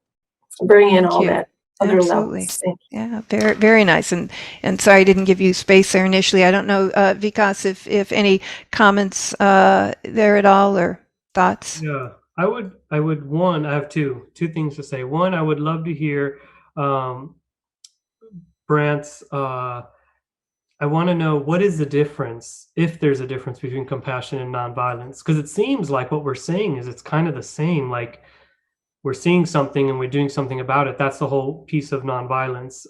bring in all that other levels. Yeah, very, very nice. And sorry I didn't give you space there initially. I don't know, Vikas, if any comments there at all or thoughts? Yeah, I have two things to say. One, I would love to hear Brant's, I want to know, what is the difference, if there's a difference between compassion and nonviolence? Because it seems like what we're saying is it's kind of the same, like we're seeing something and we're doing something about it. That's the whole piece of nonviolence.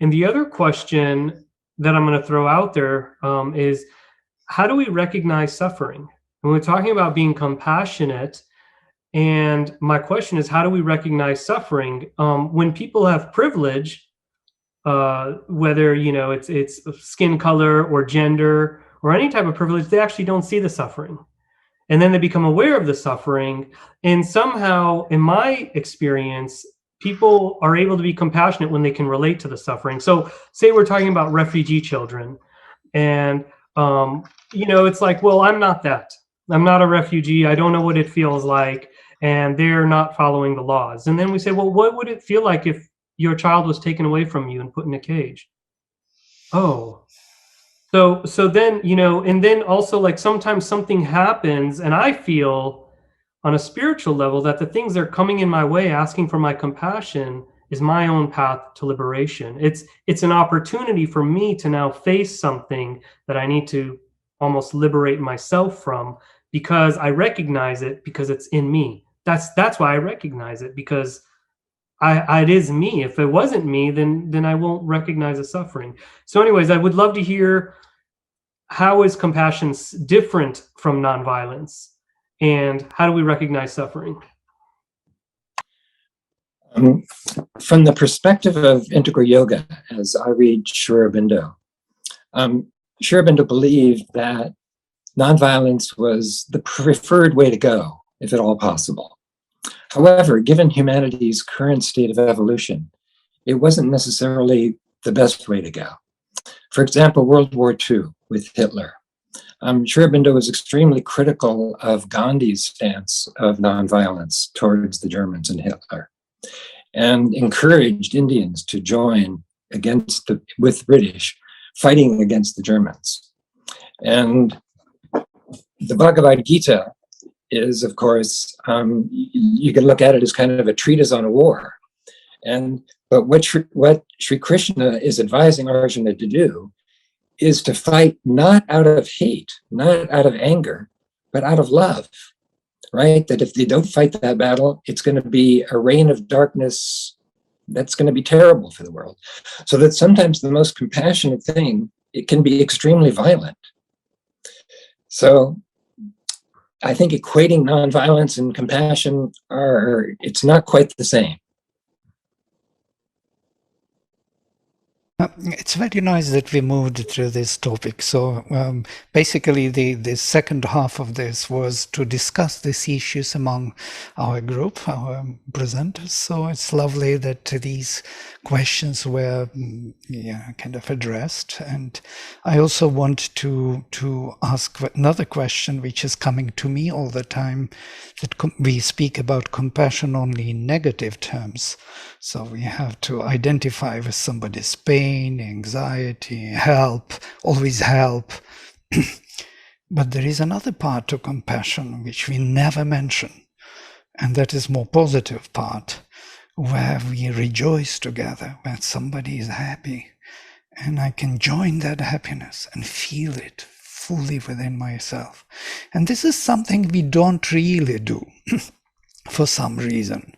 And the other question that I'm going to throw out there is, how do we recognize suffering? When we're talking about being compassionate, and my question is, how do we recognize suffering? When people have privilege, whether it's skin color or gender or any type of privilege, they actually don't see the suffering, and then they become aware of the suffering. And somehow, in my experience, people are able to be compassionate when they can relate to the suffering. So, say we're talking about refugee children, and it's like, well, I'm not that. I'm not a refugee. I don't know what it feels like, and they're not following the laws. And then we say, well, what would it feel like if your child was taken away from you and put in a cage? Oh, so then, and then also, like, sometimes something happens and I feel on a spiritual level that the things that are coming in my way, asking for my compassion, is my own path to liberation. It's an opportunity for me to now face something that I need to almost liberate myself from, because I recognize it, because it's in me. That's why I recognize it, because it is me. If it wasn't me, then I won't recognize the suffering. So anyways, I would love to hear, how is compassion different from nonviolence, and how do we recognize suffering? From the perspective of integral yoga, as I read Sri Aurobindo, Sri Aurobindo believed that nonviolence was the preferred way to go, if at all possible. However, given humanity's current state of evolution, it wasn't necessarily the best way to go. For example, World War II with Hitler. Sri Aurobindo was extremely critical of Gandhi's stance of nonviolence towards the Germans and Hitler, and encouraged Indians to join with British, fighting against the Germans. And the Bhagavad Gita is, of course, you can look at it as kind of a treatise on a war. But what Sri Krishna is advising Arjuna to do is to fight not out of hate, not out of anger, but out of love, right? That if they don't fight that battle, it's going to be a reign of darkness that's going to be terrible for the world. So that sometimes the most compassionate thing, it can be extremely violent. So I think equating nonviolence and compassion it's not quite the same. It's very nice that we moved through this topic. So basically the second half of this was to discuss these issues among our group, our presenters. So it's lovely that these questions were kind of addressed. And I also want to ask another question, which is coming to me all the time, that we speak about compassion only in negative terms. So we have to identify with somebody's pain, anxiety, help, always help. But there is another part to compassion which we never mention, and that is more positive part, where we rejoice together, when somebody is happy, and I can join that happiness and feel it fully within myself. And this is something we don't really do for some reason.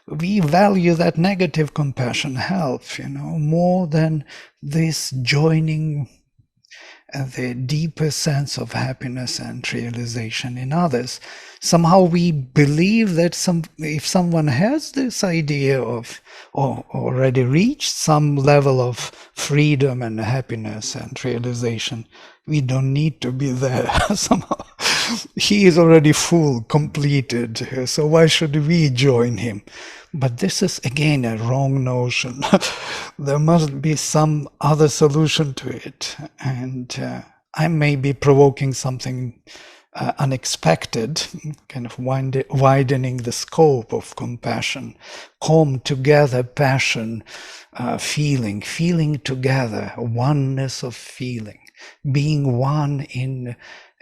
We value that negative compassion, help, more than this joining the deeper sense of happiness and realization in others. Somehow we believe that if someone has this idea of, or already reached some level of freedom and happiness and realization, we don't need to be there. Somehow he is already full, completed, so why should we join him? But this is again a wrong notion. There must be some other solution to it. And I may be provoking something unexpected, kind of widening the scope of compassion, come together, passion, feeling together, oneness of feeling, being one in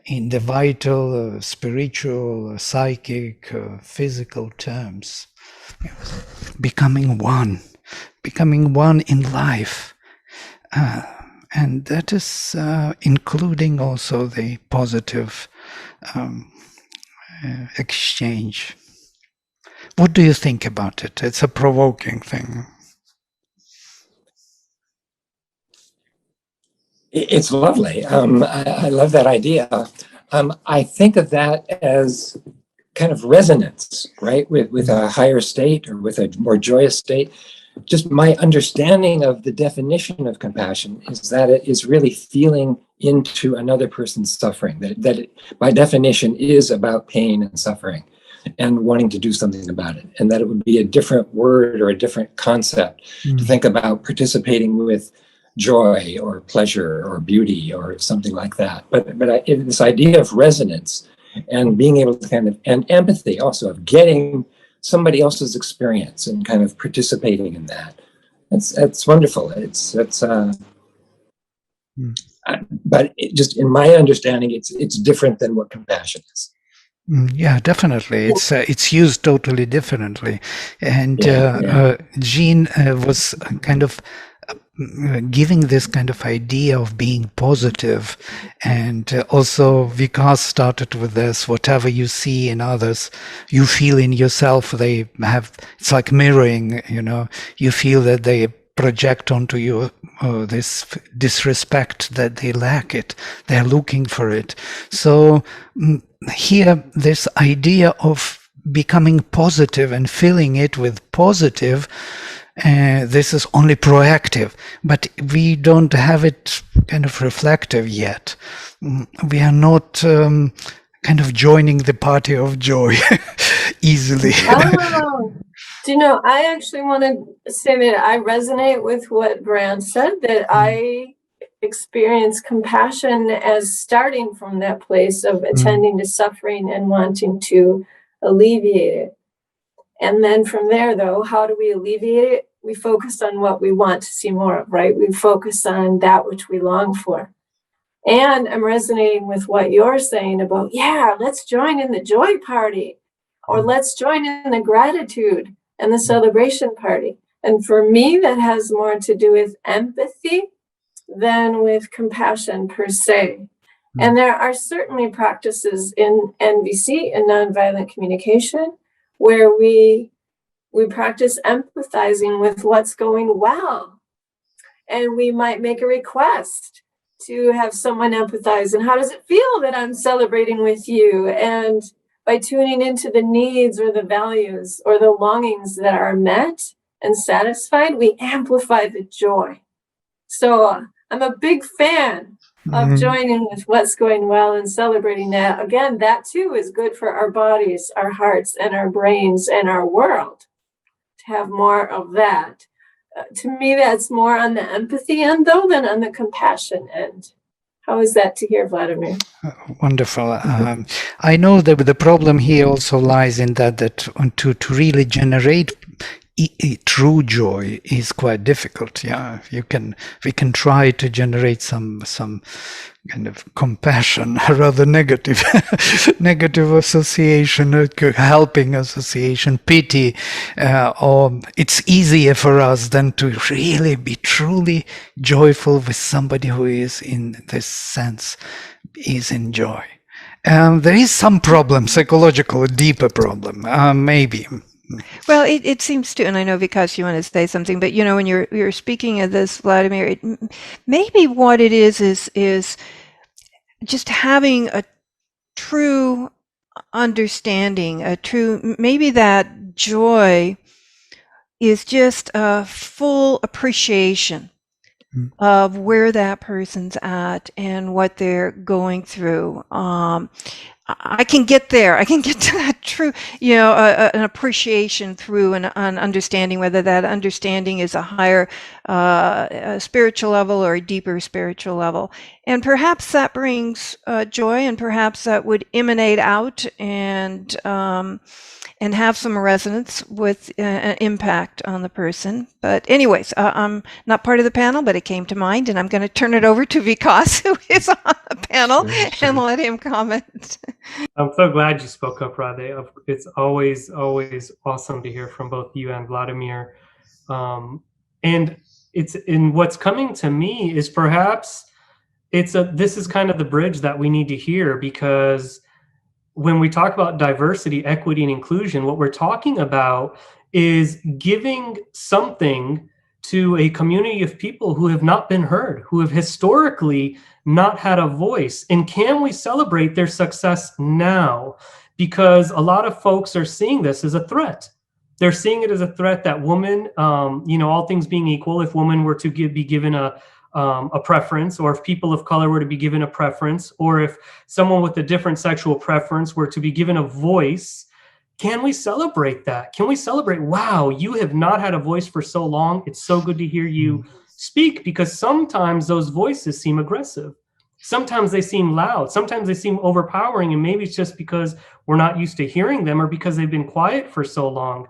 the vital, spiritual, psychic, physical terms, becoming one in life. And that is including also the positive exchange. What do you think about it? It's a provoking thing. It's lovely. I love that idea. I think of that as kind of resonance, right? With a higher state or with a more joyous state. Just my understanding of the definition of compassion is that it is really feeling into another person's suffering, that it, by definition, is about pain and suffering and wanting to do something about it. And that it would be a different word or a different concept to think about participating with joy or pleasure or beauty or something like that. But this idea of resonance and being able to kind of, and empathy also, of getting somebody else's experience and kind of participating in that. It's wonderful. But just in my understanding, it's different than what compassion is. Yeah, definitely. It's used totally differently. And Jean was kind of giving this kind of idea of being positive, and also Vikas started with this: whatever you see in others, you feel in yourself. They have, it's like mirroring, you feel that they project onto you this disrespect, that they lack it, they're looking for it. So here, this idea of becoming positive and filling it with positive, this is only proactive, but we don't have it kind of reflective yet. We are not kind of joining the party of joy easily. Oh, do you know, I actually want to say that I resonate with what Brant said, that I experience compassion as starting from that place of attending to suffering and wanting to alleviate it. And then from there, though, how do we alleviate it? We focus on what we want to see more of, right? We focus on that which we long for. And I'm resonating with what you're saying about, let's join in the joy party, or let's join in the gratitude and the celebration party. And for me, that has more to do with empathy than with compassion per se. And there are certainly practices in NVC, in nonviolent communication, where we practice empathizing with what's going well. And we might make a request to have someone empathize. And how does it feel that I'm celebrating with you? And by tuning into the needs or the values or the longings that are met and satisfied, we amplify the joy. So I'm a big fan of joining with what's going well and celebrating that. Again, that too is good for our bodies, our hearts, and our brains, and our world, to have more of that. To me, that's more on the empathy end, though, than on the compassion end. How is that to hear, Vladimir? Wonderful. I know that the problem here also lies in that to really generate true joy is quite difficult. Yeah, we can try to generate some kind of compassion, rather negative association, helping association, pity, or it's easier for us than to really be truly joyful with somebody who is, in this sense, is in joy. There is some problem, psychological, a deeper problem, maybe. Well, it seems to, and I know Vikas, you want to say something, but when you're speaking of this, Vladimir, maybe what it is just having a true understanding, maybe that joy is just a full appreciation of where that person's at and what they're going through. I can get there. I can get to that true, an appreciation through an understanding, whether that understanding is a higher spiritual level or a deeper spiritual level. And perhaps that brings joy, and perhaps that would emanate out and have some resonance with an impact on the person. But anyways, I'm not part of the panel, but it came to mind, and I'm going to turn it over to Vikas, who is on the panel, and let him comment. I'm so glad you spoke up, Radhe. It's always awesome to hear from both you and Vladimir. And what's coming to me is perhaps this is kind of the bridge that we need to hear, because when we talk about diversity, equity, and inclusion, what we're talking about is giving something to a community of people who have not been heard, who have historically not had a voice. And can we celebrate their success now? Because a lot of folks are seeing this as a threat. They're seeing it as a threat that women, all things being equal, if women were to be given a preference, or if people of color were to be given a preference, or if someone with a different sexual preference were to be given a voice, can we celebrate that? Can we celebrate, wow, you have not had a voice for so long. It's so good to hear you speak, because sometimes those voices seem aggressive. Sometimes they seem loud. Sometimes they seem overpowering. And maybe it's just because we're not used to hearing them, or because they've been quiet for so long.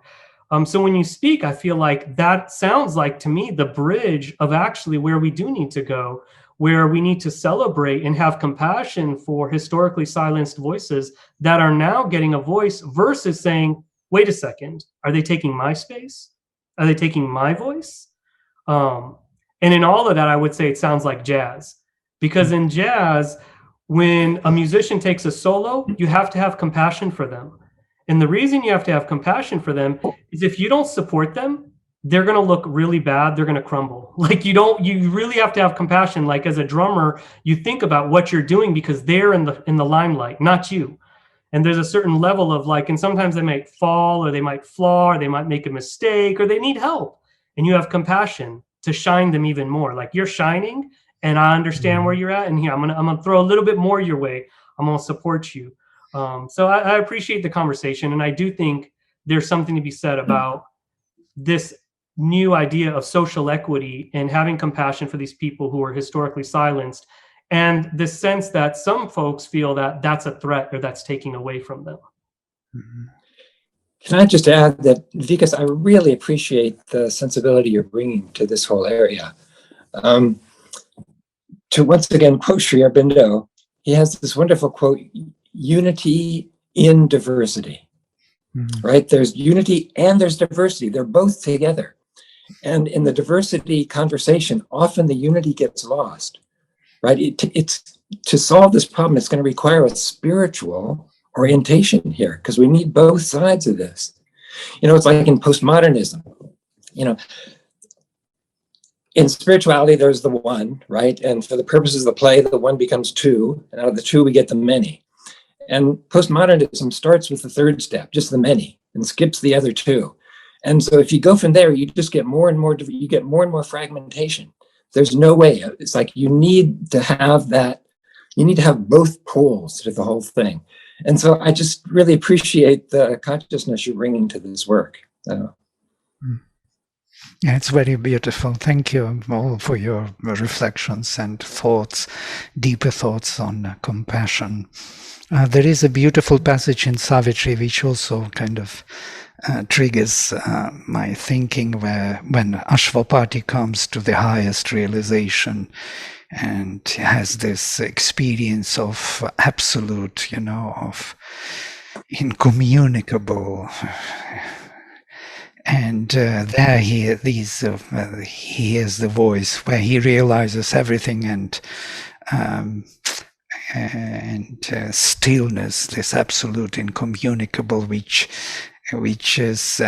So when you speak, I feel like that sounds like, to me, the bridge of actually where we do need to go, where we need to celebrate and have compassion for historically silenced voices that are now getting a voice, versus saying, wait a second, are they taking my space? Are they taking my voice? And in all of that, I would say it sounds like jazz, because in jazz, when a musician takes a solo, you have to have compassion for them. And the reason you have to have compassion for them is if you don't support them, they're going to look really bad. They're going to crumble. You really have to have compassion. Like as a drummer, you think about what you're doing, because they're in the limelight, not you. And there's a certain level of and sometimes they might fall, or they might flaw, or they might make a mistake, or they need help. And you have compassion to shine them even more. Like, you're shining, and I understand where you're at. And here, I'm going to throw a little bit more your way. I'm going to support you. So I appreciate the conversation, and I do think there's something to be said about this new idea of social equity and having compassion for these people who are historically silenced, and the sense that some folks feel that that's a threat, or that's taking away from them. Can I just add that, Vikas, I really appreciate the sensibility you're bringing to this whole area. To once again quote Sri Aurobindo, he has this wonderful quote, unity in diversity, right? There's unity and there's diversity. They're both together. And in the diversity conversation, often the unity gets lost, right? It's to solve this problem, it's going to require a spiritual orientation here, because we need both sides of this. It's like in postmodernism, in spirituality, there's the one, right? And for the purposes of the play, the one becomes two, and out of the two, we get the many. And postmodernism starts with the third step, just the many, and skips the other two. And so if you go from there, you just get more and more, you get more and more fragmentation. There's no way. It's like you need to have that, you need to have both poles to the whole thing. And so I just really appreciate the consciousness you're bringing to this work. Yeah, it's very beautiful. Thank you all for your reflections and thoughts, deeper thoughts on compassion. There is a beautiful passage in Savitri which also kind of triggers my thinking, where when Ashwapati comes to the highest realization and has this experience of absolute, of incommunicable. And there he hears the voice where he realizes everything, and stillness, this absolute incommunicable, which is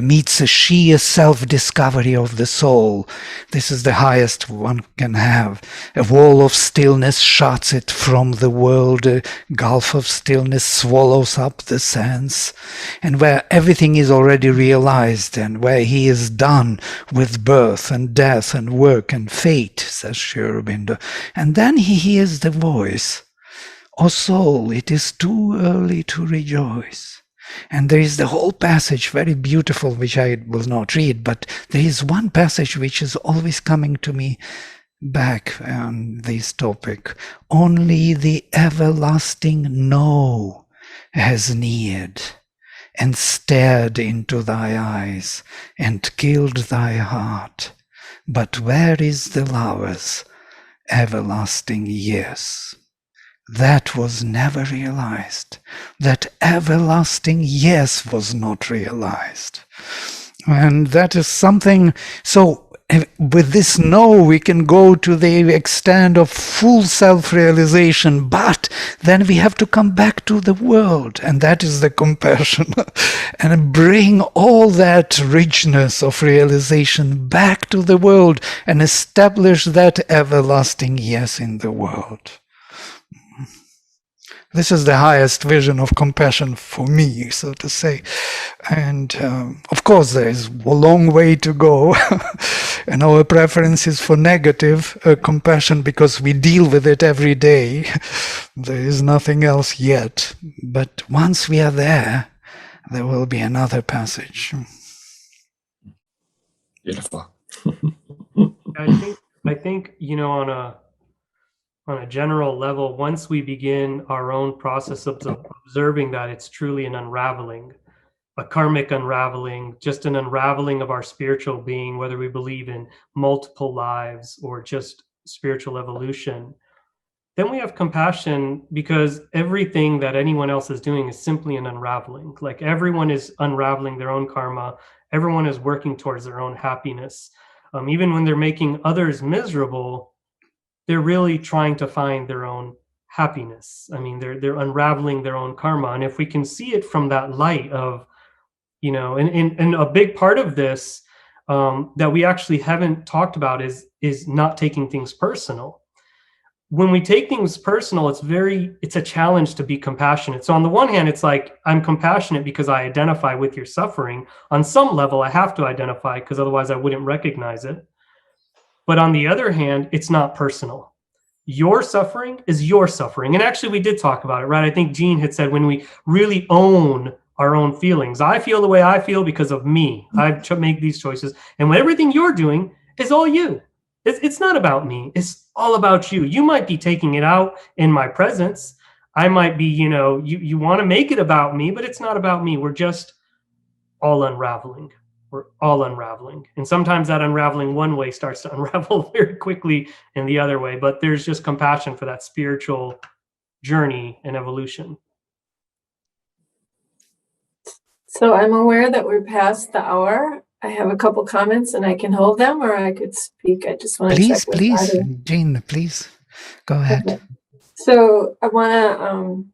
meets a sheer self-discovery of the soul. This is the highest one can have. A wall of stillness shuts it from the world. A gulf of stillness swallows up the sense. And where everything is already realized, and where he is done with birth and death and work and fate, says Sri Aurobindo. And then he hears the voice, "O soul, it is too early to rejoice. And there is the whole passage, very beautiful, which I will not read, but there is one passage which is always coming to me back on this topic. Only the everlasting no has neared and stared into thy eyes and killed thy heart. But where is the lover's everlasting yes? That was never realized. That everlasting yes was not realized. And that is something, so with this no, we can go to the extent of full self-realization, but then we have to come back to the world, and that is the compassion, and bring all that richness of realization back to the world and establish that everlasting yes in the world. This is the highest vision of compassion for me, so to say. And of course, there is a long way to go. And our preference is for negative compassion because we deal with it every day. There is nothing else yet. But once we are there, there will be another passage. Beautiful. I think, you know, on a general level, once we begin our own process of observing that it's truly an unraveling, a karmic unraveling, just an unraveling of our spiritual being, whether we believe in multiple lives or just spiritual evolution, then we have compassion because everything that anyone else is doing is simply an unraveling. Like everyone is unraveling their own karma. Everyone is working towards their own happiness. Even when they're making others miserable, they're really trying to find their own happiness. I mean, they're unraveling their own karma. And if we can see it from that light of, you know, and a big part of this that we actually haven't talked about is not taking things personal. When we take things personal, it's a challenge to be compassionate. So on the one hand, it's like, I'm compassionate because I identify with your suffering. On some level, I have to identify because otherwise I wouldn't recognize it. But on the other hand, it's not personal. Your suffering is your suffering. And actually, we did talk about it, right? I think Jean had said when we really own our own feelings, I feel the way I feel because of me. I make these choices. And when everything you're doing is all you. It's not about me. It's all about you. You might be taking it out in my presence. I might be, you know, you want to make it about me, but it's not about me. We're just all unraveling. We're all unraveling. And sometimes that unraveling one way starts to unravel very quickly in the other way. But there's just compassion for that spiritual journey and evolution. So I'm aware that we're past the hour. I have a couple comments and I can hold them or I could speak. I just want to check with Please, either. Jean, please go ahead. Okay. So I want to,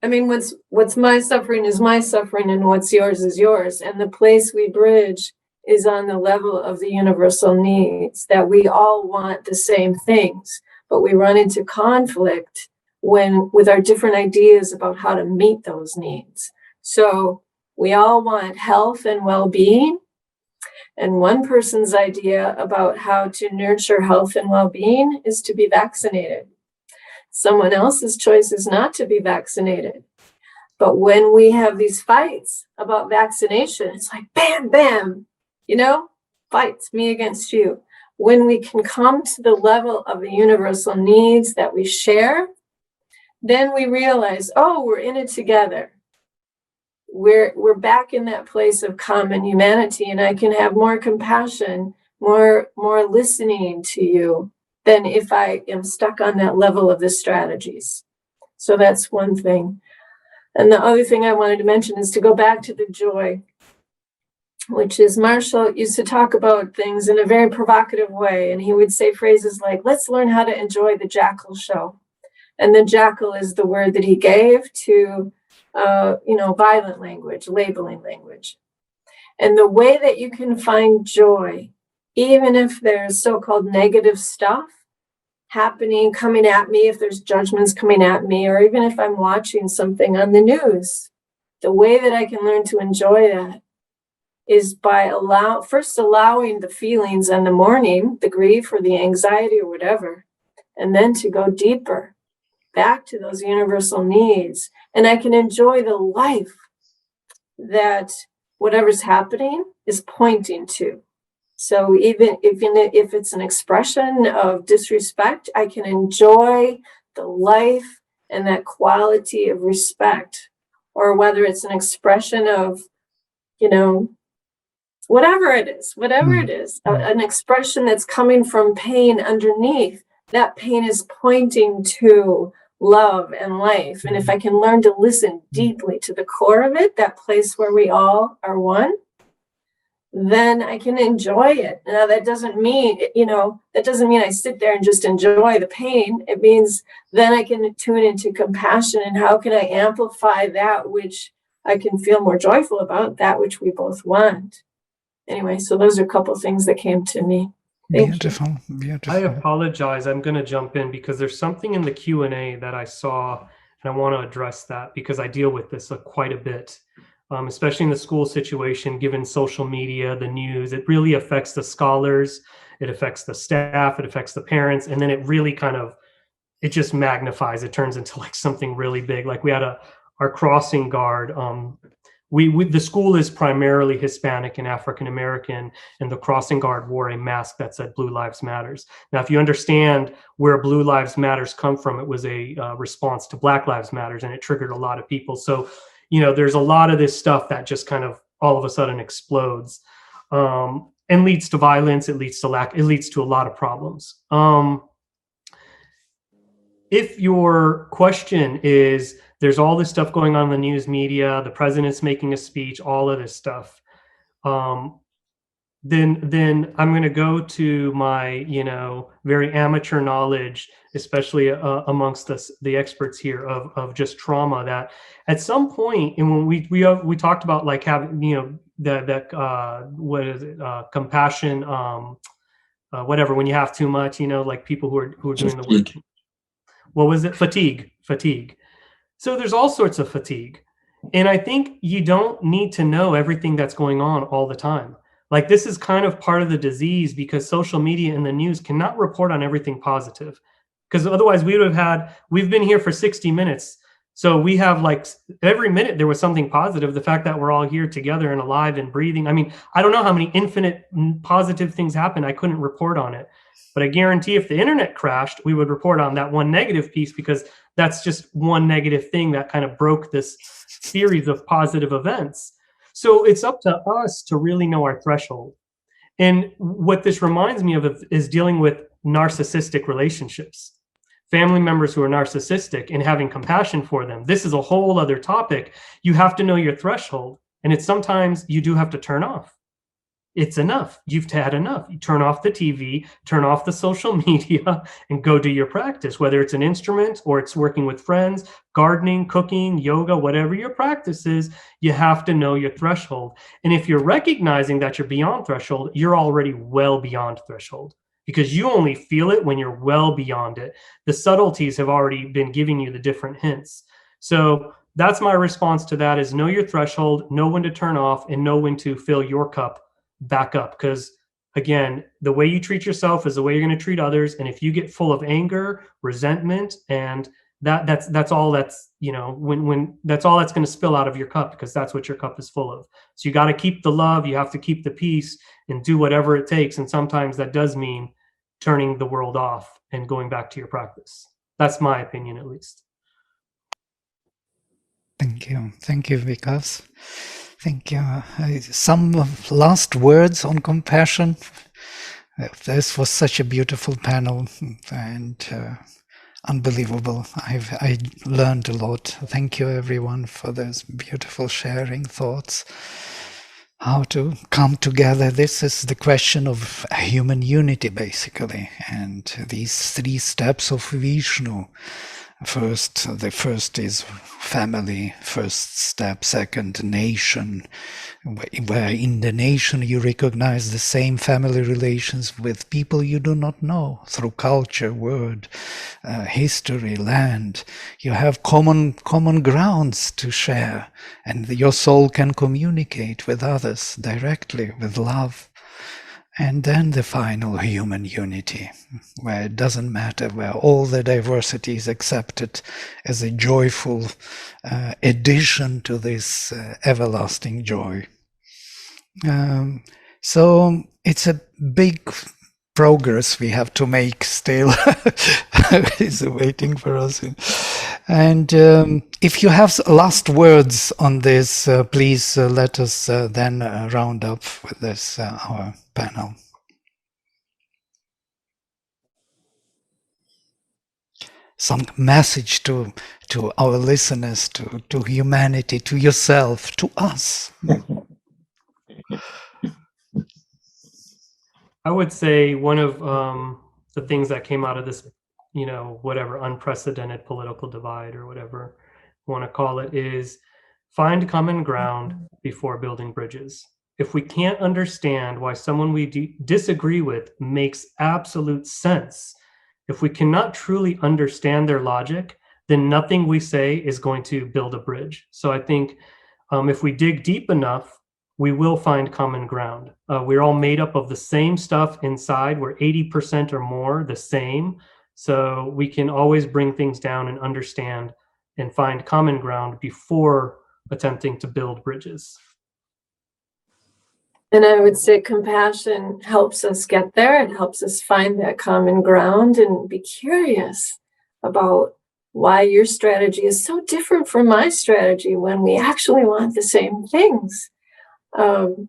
I mean, what's my suffering is my suffering and what's yours is yours. And the place we bridge is on the level of the universal needs, that we all want the same things, but we run into conflict with our different ideas about how to meet those needs. So we all want health and well-being. And one person's idea about how to nurture health and well-being is to be vaccinated. Someone else's choice is not to be vaccinated. But when we have these fights about vaccination, it's like, bam, bam, you know, fights, me against you. When we can come to the level of the universal needs that we share, then we realize, oh, we're in it together. We're back in that place of common humanity, and I can have more compassion, more listening to you than if I am stuck on that level of the strategies. So that's one thing. And the other thing I wanted to mention is to go back to the joy, which is Marshall used to talk about things in a very provocative way. And he would say phrases like, let's learn how to enjoy the jackal show. And the jackal is the word that he gave to violent language, labeling language. And the way that you can find joy, even if there's so-called negative stuff happening, coming at me, if there's judgments coming at me, or even if I'm watching something on the news, the way that I can learn to enjoy that is by first allowing the feelings in the morning, the grief or the anxiety or whatever, and then to go deeper, back to those universal needs and I can enjoy the life that whatever's happening is pointing to. So even if it's an expression of disrespect, I can enjoy the life and that quality of respect. Or whether it's an expression of, whatever it is, an expression that's coming from pain underneath, that pain is pointing to love and life. And if I can learn to listen deeply to the core of it, that place where we all are one, then I can enjoy it. Now that doesn't mean, I sit there and just enjoy the pain. It means then I can tune into compassion, and how can I amplify that which I can feel more joyful about, that which we both want. Anyway, so those are a couple things that came to me. Beautiful. I apologize. I'm going to jump in because there's something in the Q&A that I saw, and I want to address that because I deal with this quite a bit. Especially in the school situation, given social media, the news, it really affects the scholars, it affects the staff, it affects the parents, and then it really it just magnifies. It turns into like something really big. Like we had our crossing guard. The school is primarily Hispanic and African American, and the crossing guard wore a mask that said Blue Lives Matters. Now, if you understand where Blue Lives Matters come from, it was a response to Black Lives Matters, and it triggered a lot of people. So there's a lot of this stuff that just kind of all of a sudden explodes and leads to violence. It leads to a lot of problems. If your question is, there's all this stuff going on in the news media, the president's making a speech, all of this stuff, then I'm going to go to my, very amateur knowledge, especially amongst the experts here of just trauma, that at some point, and when we talked about like having, what is it, compassion, whatever, when you have too much, like people who are doing the work. What was it? Fatigue. So there's all sorts of fatigue. And I think you don't need to know everything that's going on all the time. Like this is kind of part of the disease, because social media and the news cannot report on everything positive, because otherwise we've been here for 60 minutes. So we have like every minute there was something positive. The fact that we're all here together and alive and breathing. I mean, I don't know how many infinite positive things happened. I couldn't report on it, but I guarantee if the internet crashed, we would report on that one negative piece, because that's just one negative thing that kind of broke this series of positive events. So it's up to us to really know our threshold. And what this reminds me of is dealing with narcissistic relationships, family members who are narcissistic, and having compassion for them. This is a whole other topic. You have to know your threshold. And it's sometimes you do have to turn off. It's enough. You've had enough. You turn off the TV, turn off the social media, and go do your practice, whether it's an instrument or it's working with friends, gardening, cooking, yoga, whatever your practice is. You have to know your threshold. And if you're recognizing that you're beyond threshold, you're already well beyond threshold, because you only feel it when you're well beyond it. The subtleties have already been giving you the different hints. So that's my response to that, is know your threshold, know when to turn off, and know when to fill your cup back up. Because again, the way you treat yourself is the way you're going to treat others. And if you get full of anger, resentment, and that's all that's, when that's all that's going to spill out of your cup, because that's what your cup is full of. So you got to keep the love, you have to keep the peace, and do whatever it takes. And sometimes that does mean turning the world off and going back to your practice. That's my opinion, at least. Thank you, Vikas. Thank you. Some last words on compassion. This was such a beautiful panel and unbelievable. I learned a lot. Thank you, everyone, for those beautiful sharing thoughts. How to come together. This is the question of human unity, basically, and these 3 steps of Vishnu. The first is family, first step. Second, nation, where in the nation you recognize the same family relations with people you do not know through culture, word, history, land. You have common grounds to share, and your soul can communicate with others directly with love. And then the final human unity, where it doesn't matter, where all the diversity is accepted as a joyful addition to this everlasting joy. So it's a big progress we have to make still. Is waiting for us. And if you have last words on this, please let us then round up with this, our panel. Some message to our listeners, to humanity, to yourself, to us. I would say one of the things that came out of this, whatever unprecedented political divide or whatever you want to call it, is find common ground before building bridges. If we can't understand why someone we disagree with makes absolute sense, if we cannot truly understand their logic, then nothing we say is going to build a bridge. So I think if we dig deep enough, we will find common ground. We're all made up of the same stuff inside. We're 80% or more the same. So we can always bring things down and understand and find common ground before attempting to build bridges. And I would say compassion helps us get there. It helps us find that common ground and be curious about why your strategy is so different from my strategy when we actually want the same things. And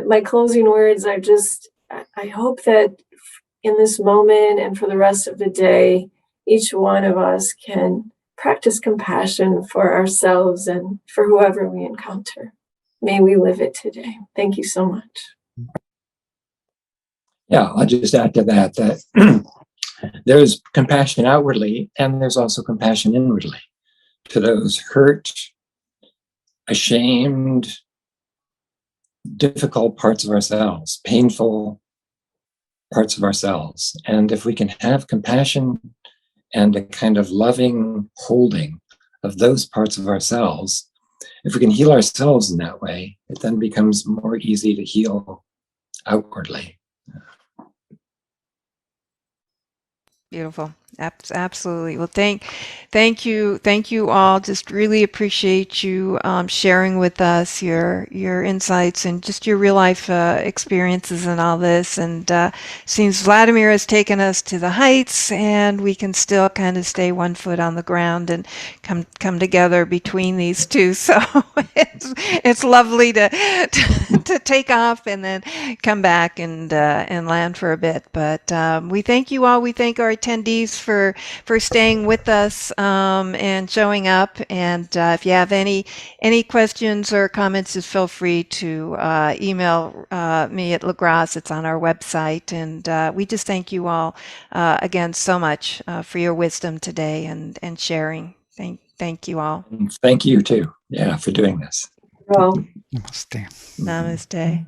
my closing words are just, I hope that in this moment and for the rest of the day, each one of us can practice compassion for ourselves and for whoever we encounter. May we live it today. Thank you so much. Yeah, I'll just add to that there's compassion outwardly, and there's also compassion inwardly to those hurt, ashamed, difficult parts of ourselves, painful parts of ourselves. And if we can have compassion and a kind of loving holding of those parts of ourselves, if we can heal ourselves in that way, it then becomes more easy to heal outwardly. Beautiful. Absolutely. Well, thank you all. Just really appreciate you sharing with us your insights and just your real life experiences and all this. And seems Vladimir has taken us to the heights, and we can still kind of stay 1 foot on the ground and come together between these two. So it's lovely to take off and then come back and land for a bit. But we thank you all. We thank our attendees for staying with us and showing up. And if you have any questions or comments, just feel free to email me at LaGrasse. It's on our website. And we just thank you all again so much for your wisdom today and sharing. Thank you all. And thank you too, for doing this. Well, Namaste. Namaste.